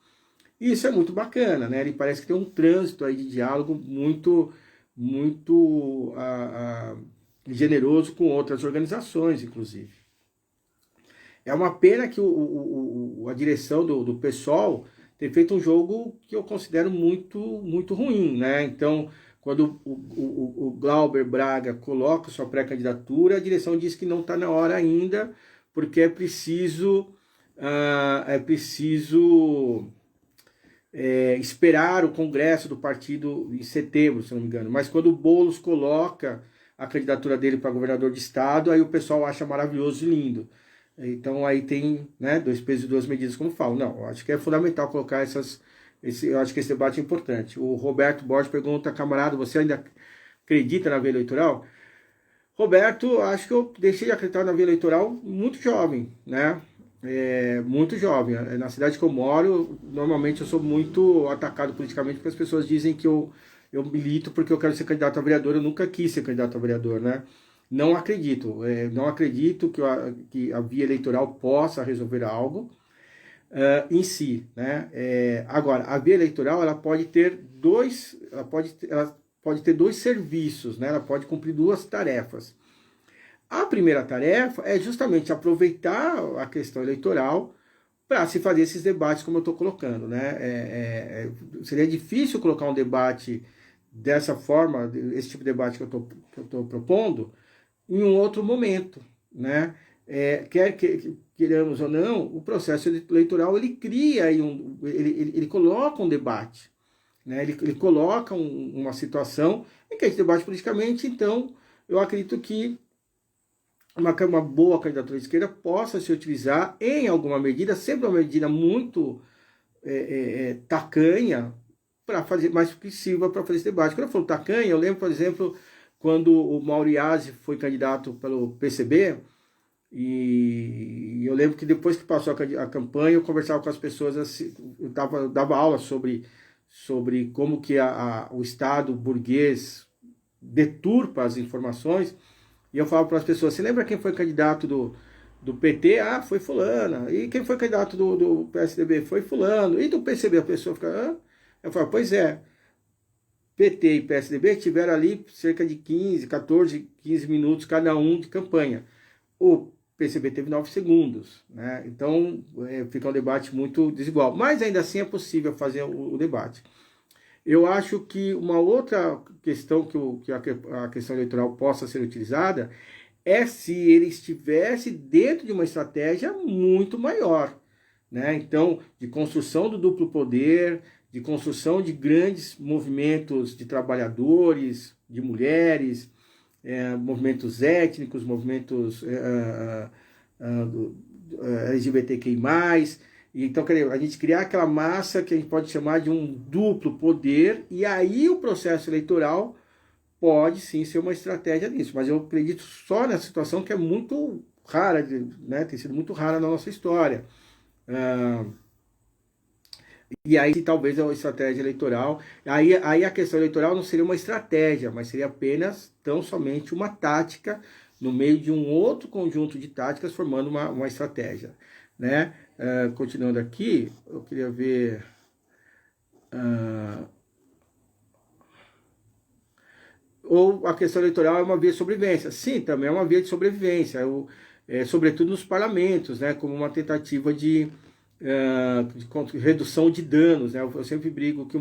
E isso é muito bacana, né? Ele parece que tem um trânsito aí de diálogo muito generoso com outras organizações, inclusive. É uma pena que a direção do PSOL tem feito um jogo que eu considero muito ruim, né? Então, quando o Glauber Braga coloca sua pré-candidatura, a direção diz que não está na hora ainda, porque é preciso esperar o congresso do partido em setembro, se não me engano. Mas quando o Boulos coloca a candidatura dele para governador de estado, aí o pessoal acha maravilhoso e lindo. Então aí tem, né, 2 pesos e 2 medidas, como falo. Não, eu acho que é fundamental colocar eu acho que esse debate é importante. O Roberto Borges pergunta, camarada, você ainda acredita na via eleitoral? Roberto, acho que eu deixei de acreditar na via eleitoral muito jovem, né? Muito jovem. Na cidade que eu moro, normalmente eu sou muito atacado politicamente, porque as pessoas dizem que eu milito porque eu quero ser candidato a vereador. Eu nunca quis ser candidato a vereador, né? Não acredito que a via eleitoral possa resolver algo em si, né? Agora, a via eleitoral ela pode ter dois serviços, né? Ela pode cumprir 2 tarefas. A primeira tarefa é justamente aproveitar a questão eleitoral para se fazer esses debates como eu estou colocando, né? Seria difícil colocar um debate dessa forma, esse tipo de debate que eu estou propondo, em um outro momento, né? Quer queiramos ou não, o processo eleitoral ele cria aí ele coloca um debate, né? Ele coloca uma situação em que a gente debate politicamente. Então eu acredito que uma boa candidatura de esquerda possa se utilizar em alguma medida, sempre uma medida muito tacanha, para fazer, mas que sirva para fazer esse debate. Quando eu falo tacanha, eu lembro, por exemplo, quando o Mauriazi foi candidato pelo PCB, e eu lembro que depois que passou a campanha, eu conversava com as pessoas, assim, eu dava aula sobre como que o Estado burguês deturpa as informações, e eu falava para as pessoas, você lembra quem foi candidato do PT? Ah, foi fulana. E quem foi candidato do PSDB? Foi fulano. E do PCB? A pessoa fica, ah? Eu falo, pois é, PT e PSDB tiveram ali cerca de 15 minutos cada um de campanha. O PCB teve 9 segundos, né? Então fica um debate muito desigual. Mas ainda assim é possível fazer o debate. Eu acho que uma outra questão que a questão eleitoral possa ser utilizada é se ele estivesse dentro de uma estratégia muito maior, né? Então, de construção do duplo poder, de construção de grandes movimentos de trabalhadores, de mulheres, movimentos étnicos, movimentos LGBTQI+. Então, a gente criar aquela massa que a gente pode chamar de um duplo poder, e aí o processo eleitoral pode sim ser uma estratégia disso, mas eu acredito só nessa situação que é muito rara, né? Tem sido muito rara na nossa história. E aí talvez a estratégia eleitoral, aí a questão eleitoral não seria uma estratégia, mas seria apenas tão somente uma tática no meio de um outro conjunto de táticas formando uma estratégia, né? Continuando aqui, eu queria ver ou a questão eleitoral é uma via de sobrevivência. Sim, também é uma via de sobrevivência, sobretudo nos parlamentos, né, como uma tentativa de redução de danos, né? Eu sempre brigo que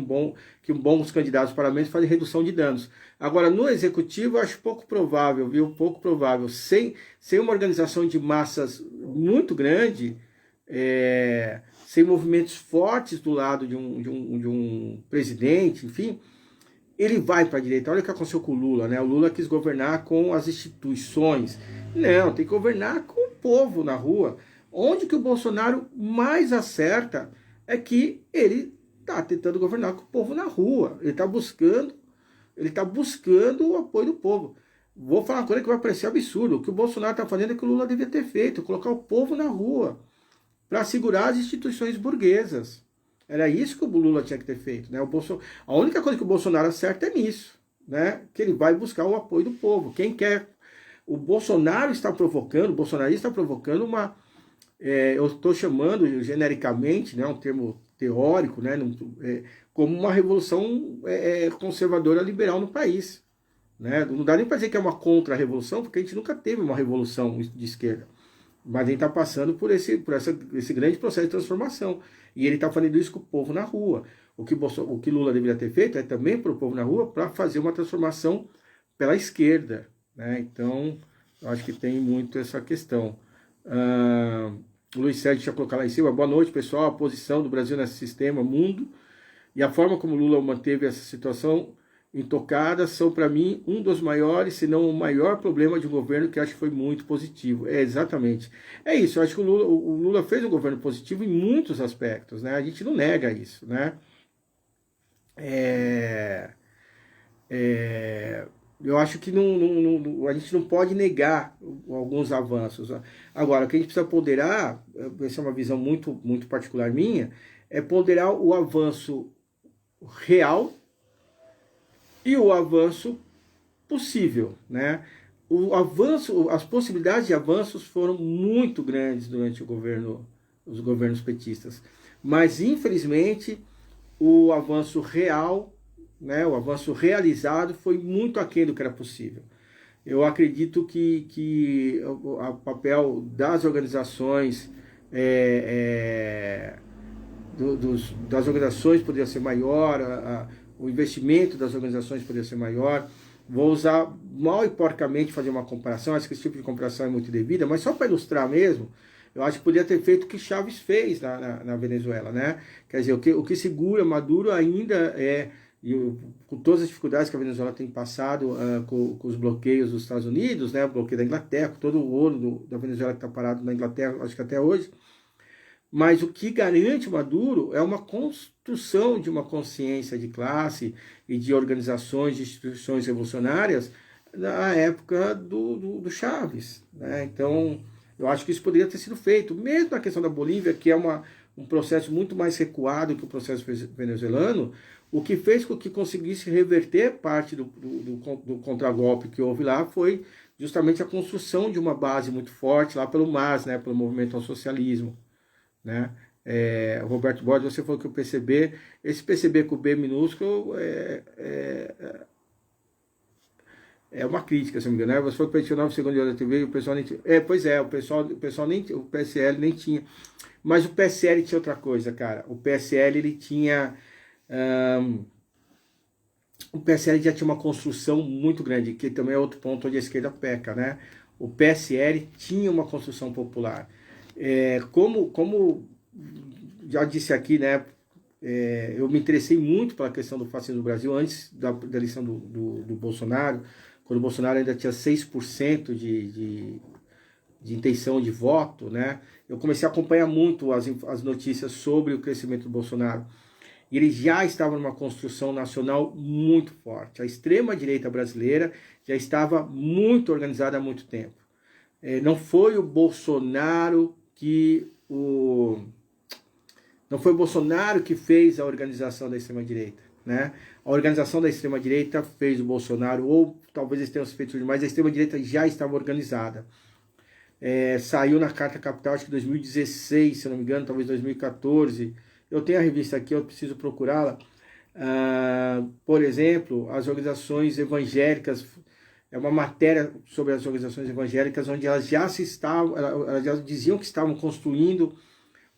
bons candidatos ao parlamento fazem redução de danos. Agora, no executivo, eu acho pouco provável, viu? Pouco provável. Sem uma organização de massas muito grande, sem movimentos fortes do lado de um presidente, enfim, ele vai para a direita. Olha o que aconteceu com o Lula, né? O Lula quis governar com as instituições. Não, tem que governar com o povo na rua. Onde que o Bolsonaro mais acerta é que ele está tentando governar com o povo na rua. Ele está buscando o apoio do povo. Vou falar uma coisa que vai parecer absurdo. O que o Bolsonaro está fazendo é que o Lula devia ter feito, colocar o povo na rua para segurar as instituições burguesas. Era isso que o Lula tinha que ter feito, né? A única coisa que o Bolsonaro acerta é nisso, né? Que ele vai buscar o apoio do povo. Quem quer... O bolsonarista está provocando uma... eu estou chamando genericamente, né, um termo teórico, né, como uma revolução conservadora liberal no país. Né? Não dá nem para dizer que é uma contra-revolução, porque a gente nunca teve uma revolução de esquerda. Mas a gente está passando por esse grande processo de transformação. E ele está fazendo isso com o povo na rua. O que Lula deveria ter feito é também para o povo na rua para fazer uma transformação pela esquerda. Né? Então, eu acho que tem muito essa questão. O Luiz Sérgio tinha colocado lá em cima. Boa noite, pessoal. A posição do Brasil nesse sistema, mundo, e a forma como Lula manteve essa situação intocada são, para mim, um dos maiores, se não o maior problema de um governo que acho que foi muito positivo. Exatamente. É isso, eu acho que o Lula fez um governo positivo em muitos aspectos, né? A gente não nega isso, né? Eu acho que a gente não pode negar alguns avanços. Agora, o que a gente precisa ponderar, essa é uma visão muito, muito particular minha, é ponderar o avanço real e o avanço possível, né? As possibilidades de avanços foram muito grandes durante os governos petistas, mas infelizmente o avanço real, né, o avanço realizado foi muito aquém do que era possível. Eu acredito que o papel das organizações das organizações poderia ser maior, o investimento das organizações poderia ser maior. Vou usar mal e porcamente fazer uma comparação, acho que esse tipo de comparação é muito devida, mas só para ilustrar mesmo, eu acho que poderia ter feito o que Chávez fez na Venezuela, né? Quer dizer, o que segura Maduro ainda é com todas as dificuldades que a Venezuela tem passado com os bloqueios dos Estados Unidos, né, o bloqueio da Inglaterra, com todo o ouro da Venezuela que está parado na Inglaterra, acho que até hoje. Mas o que garante Maduro é uma construção de uma consciência de classe e de organizações, de instituições revolucionárias na época do Chávez, né? Então, eu acho que isso poderia ter sido feito, mesmo na questão da Bolívia, que é um processo muito mais recuado que o processo venezuelano, o que fez com que conseguisse reverter parte do contragolpe que houve lá foi justamente a construção de uma base muito forte lá pelo MAS, né, pelo Movimento ao Socialismo, né? Roberto Borges, você falou que o PCB, esse PCB com o B minúsculo é uma crítica, se não me engano, né? Você falou que peticionava o segundo dia da TV e o pessoal nem tinha. Pois é, o pessoal nem, o PSL nem tinha. Mas o PSL tinha outra coisa, cara. O PSL, ele tinha... o PSL já tinha uma construção muito grande, que também é outro ponto onde a esquerda peca, né? O PSL tinha uma construção popular. Como já disse aqui, né? Eu me interessei muito pela questão do fascismo no Brasil antes da eleição do Bolsonaro, quando o Bolsonaro ainda tinha 6% de intenção de voto, né? Eu comecei a acompanhar muito as notícias sobre o crescimento do Bolsonaro. E ele já estava numa construção nacional muito forte. A extrema-direita brasileira já estava muito organizada há muito tempo. Não foi o Bolsonaro não foi o Bolsonaro que fez a organização da extrema-direita, né? A organização da extrema-direita fez o Bolsonaro, ou talvez eles tenham feito demais, a extrema-direita já estava organizada. Saiu na Carta Capital, acho que 2016, se não me engano, talvez 2014. Eu tenho a revista aqui, eu preciso procurá-la. Por exemplo, as organizações evangélicas, é uma matéria sobre as organizações evangélicas, onde elas já diziam que estavam construindo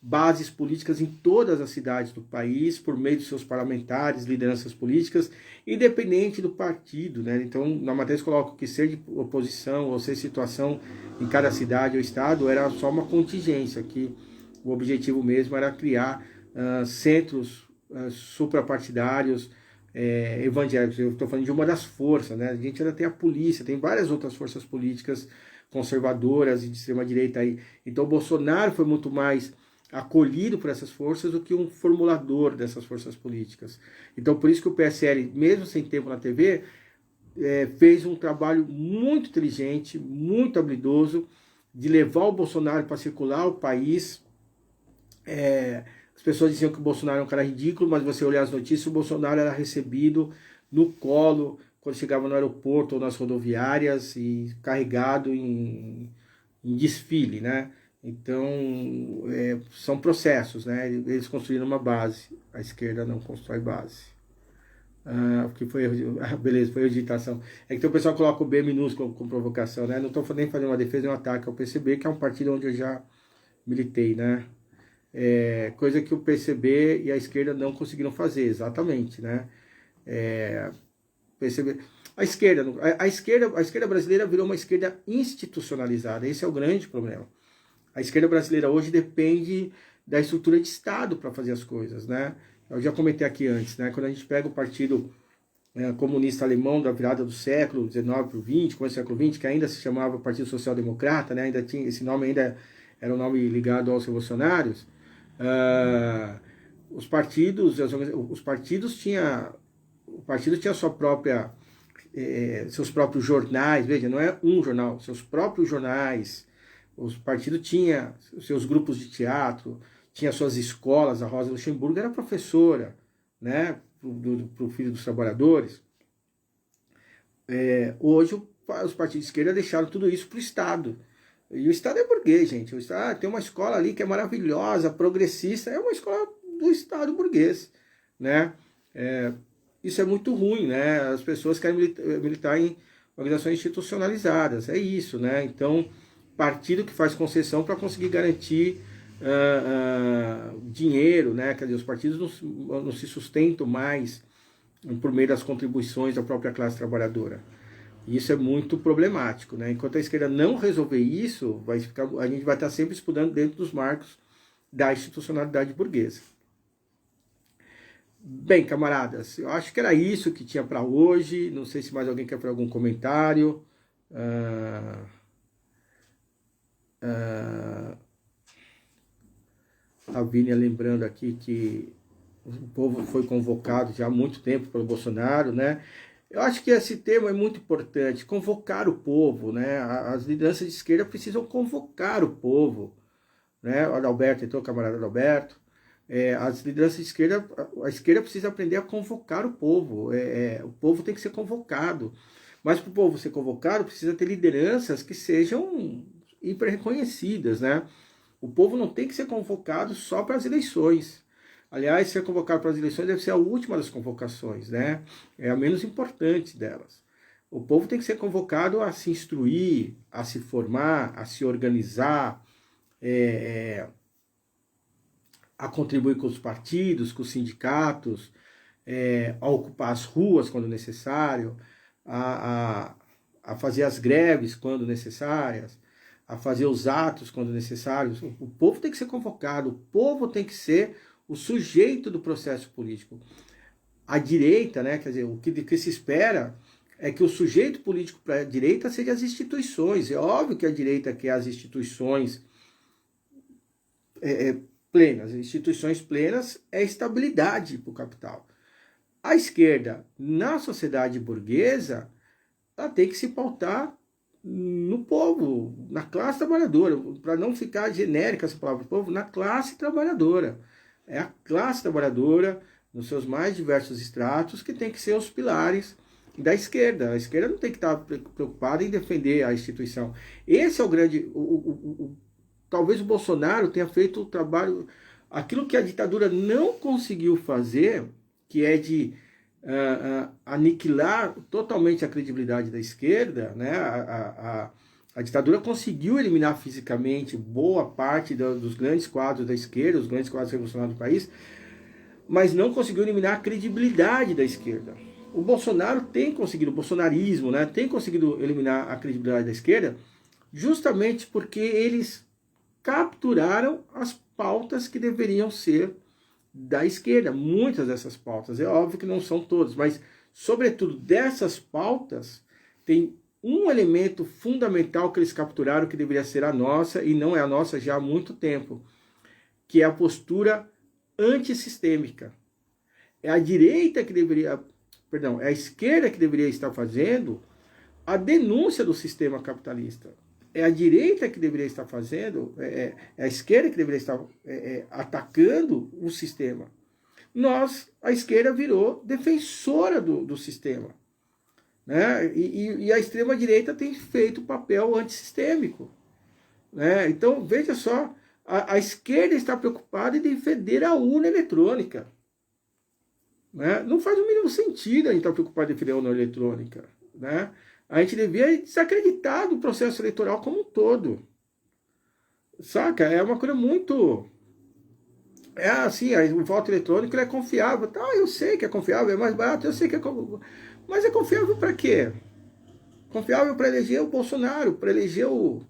bases políticas em todas as cidades do país, por meio de seus parlamentares, lideranças políticas, independente do partido, né? Então, na matéria eles colocam que ser de oposição ou ser situação em cada cidade ou estado era só uma contingência, que o objetivo mesmo era criar centros suprapartidários evangélicos. Eu estou falando de uma das forças, né? A gente ainda tem a polícia, tem várias outras forças políticas conservadoras e de extrema-direita aí. Então, o Bolsonaro foi muito mais acolhido por essas forças do que um formulador dessas forças políticas. Então, por isso que o PSL, mesmo sem tempo na TV, fez um trabalho muito inteligente, muito habilidoso, de levar o Bolsonaro para circular o país. As pessoas diziam que o Bolsonaro é um cara ridículo, mas você olhar as notícias, o Bolsonaro era recebido no colo quando chegava no aeroporto ou nas rodoviárias e carregado em desfile, né? Então, são processos, né? Eles construíram uma base, a esquerda não constrói base. Que foi beleza, foi a digitação. É que tem o pessoal que coloca o B minúsculo com provocação, né? Não estou nem fazendo uma defesa, nem um ataque ao PCB, que é um partido onde eu já militei, né? Coisa que o PCB e a esquerda não conseguiram fazer, exatamente, né? PCB... A esquerda brasileira virou uma esquerda institucionalizada, esse é o grande problema. A esquerda brasileira hoje depende da estrutura de Estado para fazer as coisas, né? Eu já comentei aqui antes, né? Quando a gente pega o Partido Comunista Alemão da virada do século XIX para o XX, começo do século XX, que ainda se chamava Partido Social Democrata, né? Ainda tinha, esse nome ainda era um nome ligado aos revolucionários. O partido tinha sua própria, seus próprios jornais, veja, não é um jornal, seus próprios jornais. Os partidos tinham seus grupos de teatro, tinha suas escolas. A Rosa Luxemburgo era professora, né, para o Filho dos Trabalhadores. Hoje os partidos de esquerda deixaram tudo isso para o Estado. E o Estado é burguês, gente. O Estado, tem uma escola ali que é maravilhosa, progressista, é uma escola do Estado burguês, né? Isso é muito ruim, né? As pessoas querem militar em organizações institucionalizadas, é isso, né? Então, partido que faz concessão para conseguir garantir dinheiro, né? Quer dizer, os partidos não se sustentam mais por meio das contribuições da própria classe trabalhadora. Isso é muito problemático, né? Enquanto a esquerda não resolver isso, a gente vai estar sempre disputando dentro dos marcos da institucionalidade burguesa. Bem, camaradas, eu acho que era isso que tinha para hoje. Não sei se mais alguém quer fazer algum comentário. Ah, ah, a Vínia lembrando aqui que o povo foi convocado já há muito tempo pelo Bolsonaro, né? Eu acho que esse tema é muito importante, convocar o povo, né? As lideranças de esquerda precisam convocar o povo, né? O Adalberto entrou, o camarada Adalberto. As lideranças de esquerda, a esquerda precisa aprender a convocar o povo. O povo tem que ser convocado. Mas para o povo ser convocado, precisa ter lideranças que sejam hiper reconhecidas, né? O povo não tem que ser convocado só para as eleições. Aliás, ser convocado para as eleições deve ser a última das convocações, né? É a menos importante delas. O povo tem que ser convocado a se instruir, a se formar, a se organizar, a contribuir com os partidos, com os sindicatos, a ocupar as ruas quando necessário, a fazer as greves quando necessárias, a fazer os atos quando necessários. O povo tem que ser convocado, o povo tem que ser o sujeito do processo político. A direita, né, quer dizer, o que se espera é que o sujeito político para a direita seja as instituições. É óbvio que a direita quer as instituições plenas. Instituições plenas é estabilidade para o capital. A esquerda, na sociedade burguesa, ela tem que se pautar no povo, na classe trabalhadora, para não ficar genérica essa palavra povo, na classe trabalhadora. É a classe trabalhadora, nos seus mais diversos estratos, que tem que ser os pilares da esquerda. A esquerda não tem que estar preocupada em defender a instituição. Esse é o grande... talvez o Bolsonaro tenha feito o trabalho... Aquilo que a ditadura não conseguiu fazer, que é de aniquilar totalmente a credibilidade da esquerda, né? A ditadura conseguiu eliminar fisicamente boa parte dos grandes quadros da esquerda, os grandes quadros revolucionários do país, mas não conseguiu eliminar a credibilidade da esquerda. O Bolsonaro tem conseguido, o bolsonarismo, né, tem conseguido eliminar a credibilidade da esquerda, justamente porque eles capturaram as pautas que deveriam ser da esquerda. Muitas dessas pautas, é óbvio que não são todas, mas sobretudo dessas pautas tem um elemento fundamental que eles capturaram que deveria ser a nossa e não é a nossa já há muito tempo, que é a postura antissistêmica. É a direita que deveria, perdão, é a esquerda que deveria estar fazendo a denúncia do sistema capitalista. É a direita que deveria estar fazendo, é a esquerda que deveria estar atacando o sistema. A esquerda virou defensora do sistema. Né? E a extrema-direita tem feito papel antissistêmico. Né? Então, veja só, a esquerda está preocupada em defender a urna eletrônica. Né? Não faz o mínimo sentido a gente estar preocupado em defender a urna eletrônica. Né? A gente devia desacreditar do processo eleitoral como um todo. Saca? É uma coisa muito... É assim, o voto eletrônico é confiável. Tá, eu sei que é confiável, é mais barato, eu sei que é confiável. Mas é confiável para quê? Confiável para eleger o Bolsonaro, para eleger o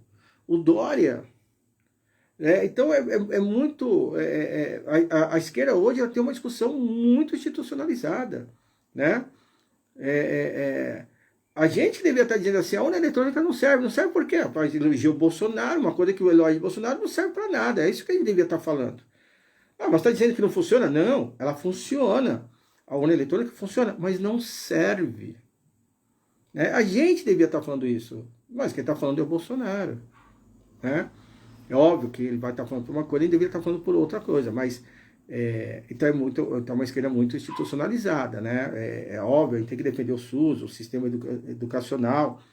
Dória. Então é muito... a esquerda hoje ela tem uma discussão muito institucionalizada. Né? A gente deveria estar dizendo assim, a urna eletrônica não serve. Não serve por quê? Para eleger o Bolsonaro, uma coisa que o elogio de Bolsonaro não serve para nada. É isso que a gente devia estar falando. Ah, mas está dizendo que não funciona? Não, ela funciona. A urna eletrônica funciona, mas não serve. A gente devia estar falando isso, mas quem está falando é o Bolsonaro. Né? É óbvio que ele vai estar falando por uma coisa e deveria estar falando por outra coisa, mas então é uma esquerda muito institucionalizada. Né? É óbvio, a gente tem que defender o SUS, o sistema educacional,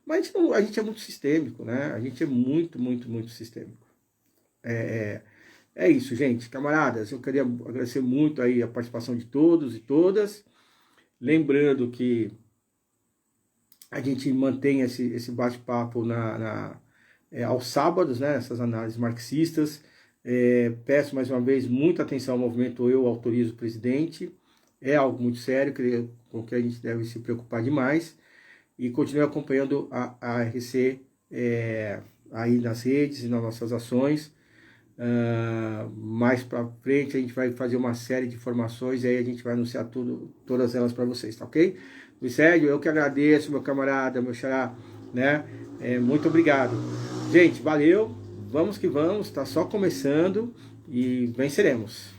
mas a gente é muito sistêmico, né? A gente é muito, muito, muito sistêmico. É isso, gente. Camaradas, eu queria agradecer muito aí a participação de todos e todas. Lembrando que a gente mantém esse bate-papo aos sábados, né? Essas análises marxistas. Peço mais uma vez muita atenção ao movimento Eu Autorizo o Presidente. É algo muito sério, com que a gente deve se preocupar demais. E continue acompanhando a RC aí nas redes e nas nossas ações. Mais para frente a gente vai fazer uma série de informações e aí a gente vai anunciar todas elas para vocês, tá ok? Luiz Sérgio, eu que agradeço, meu camarada, meu xará, né? Muito obrigado. Gente, valeu, vamos que vamos, tá só começando e venceremos.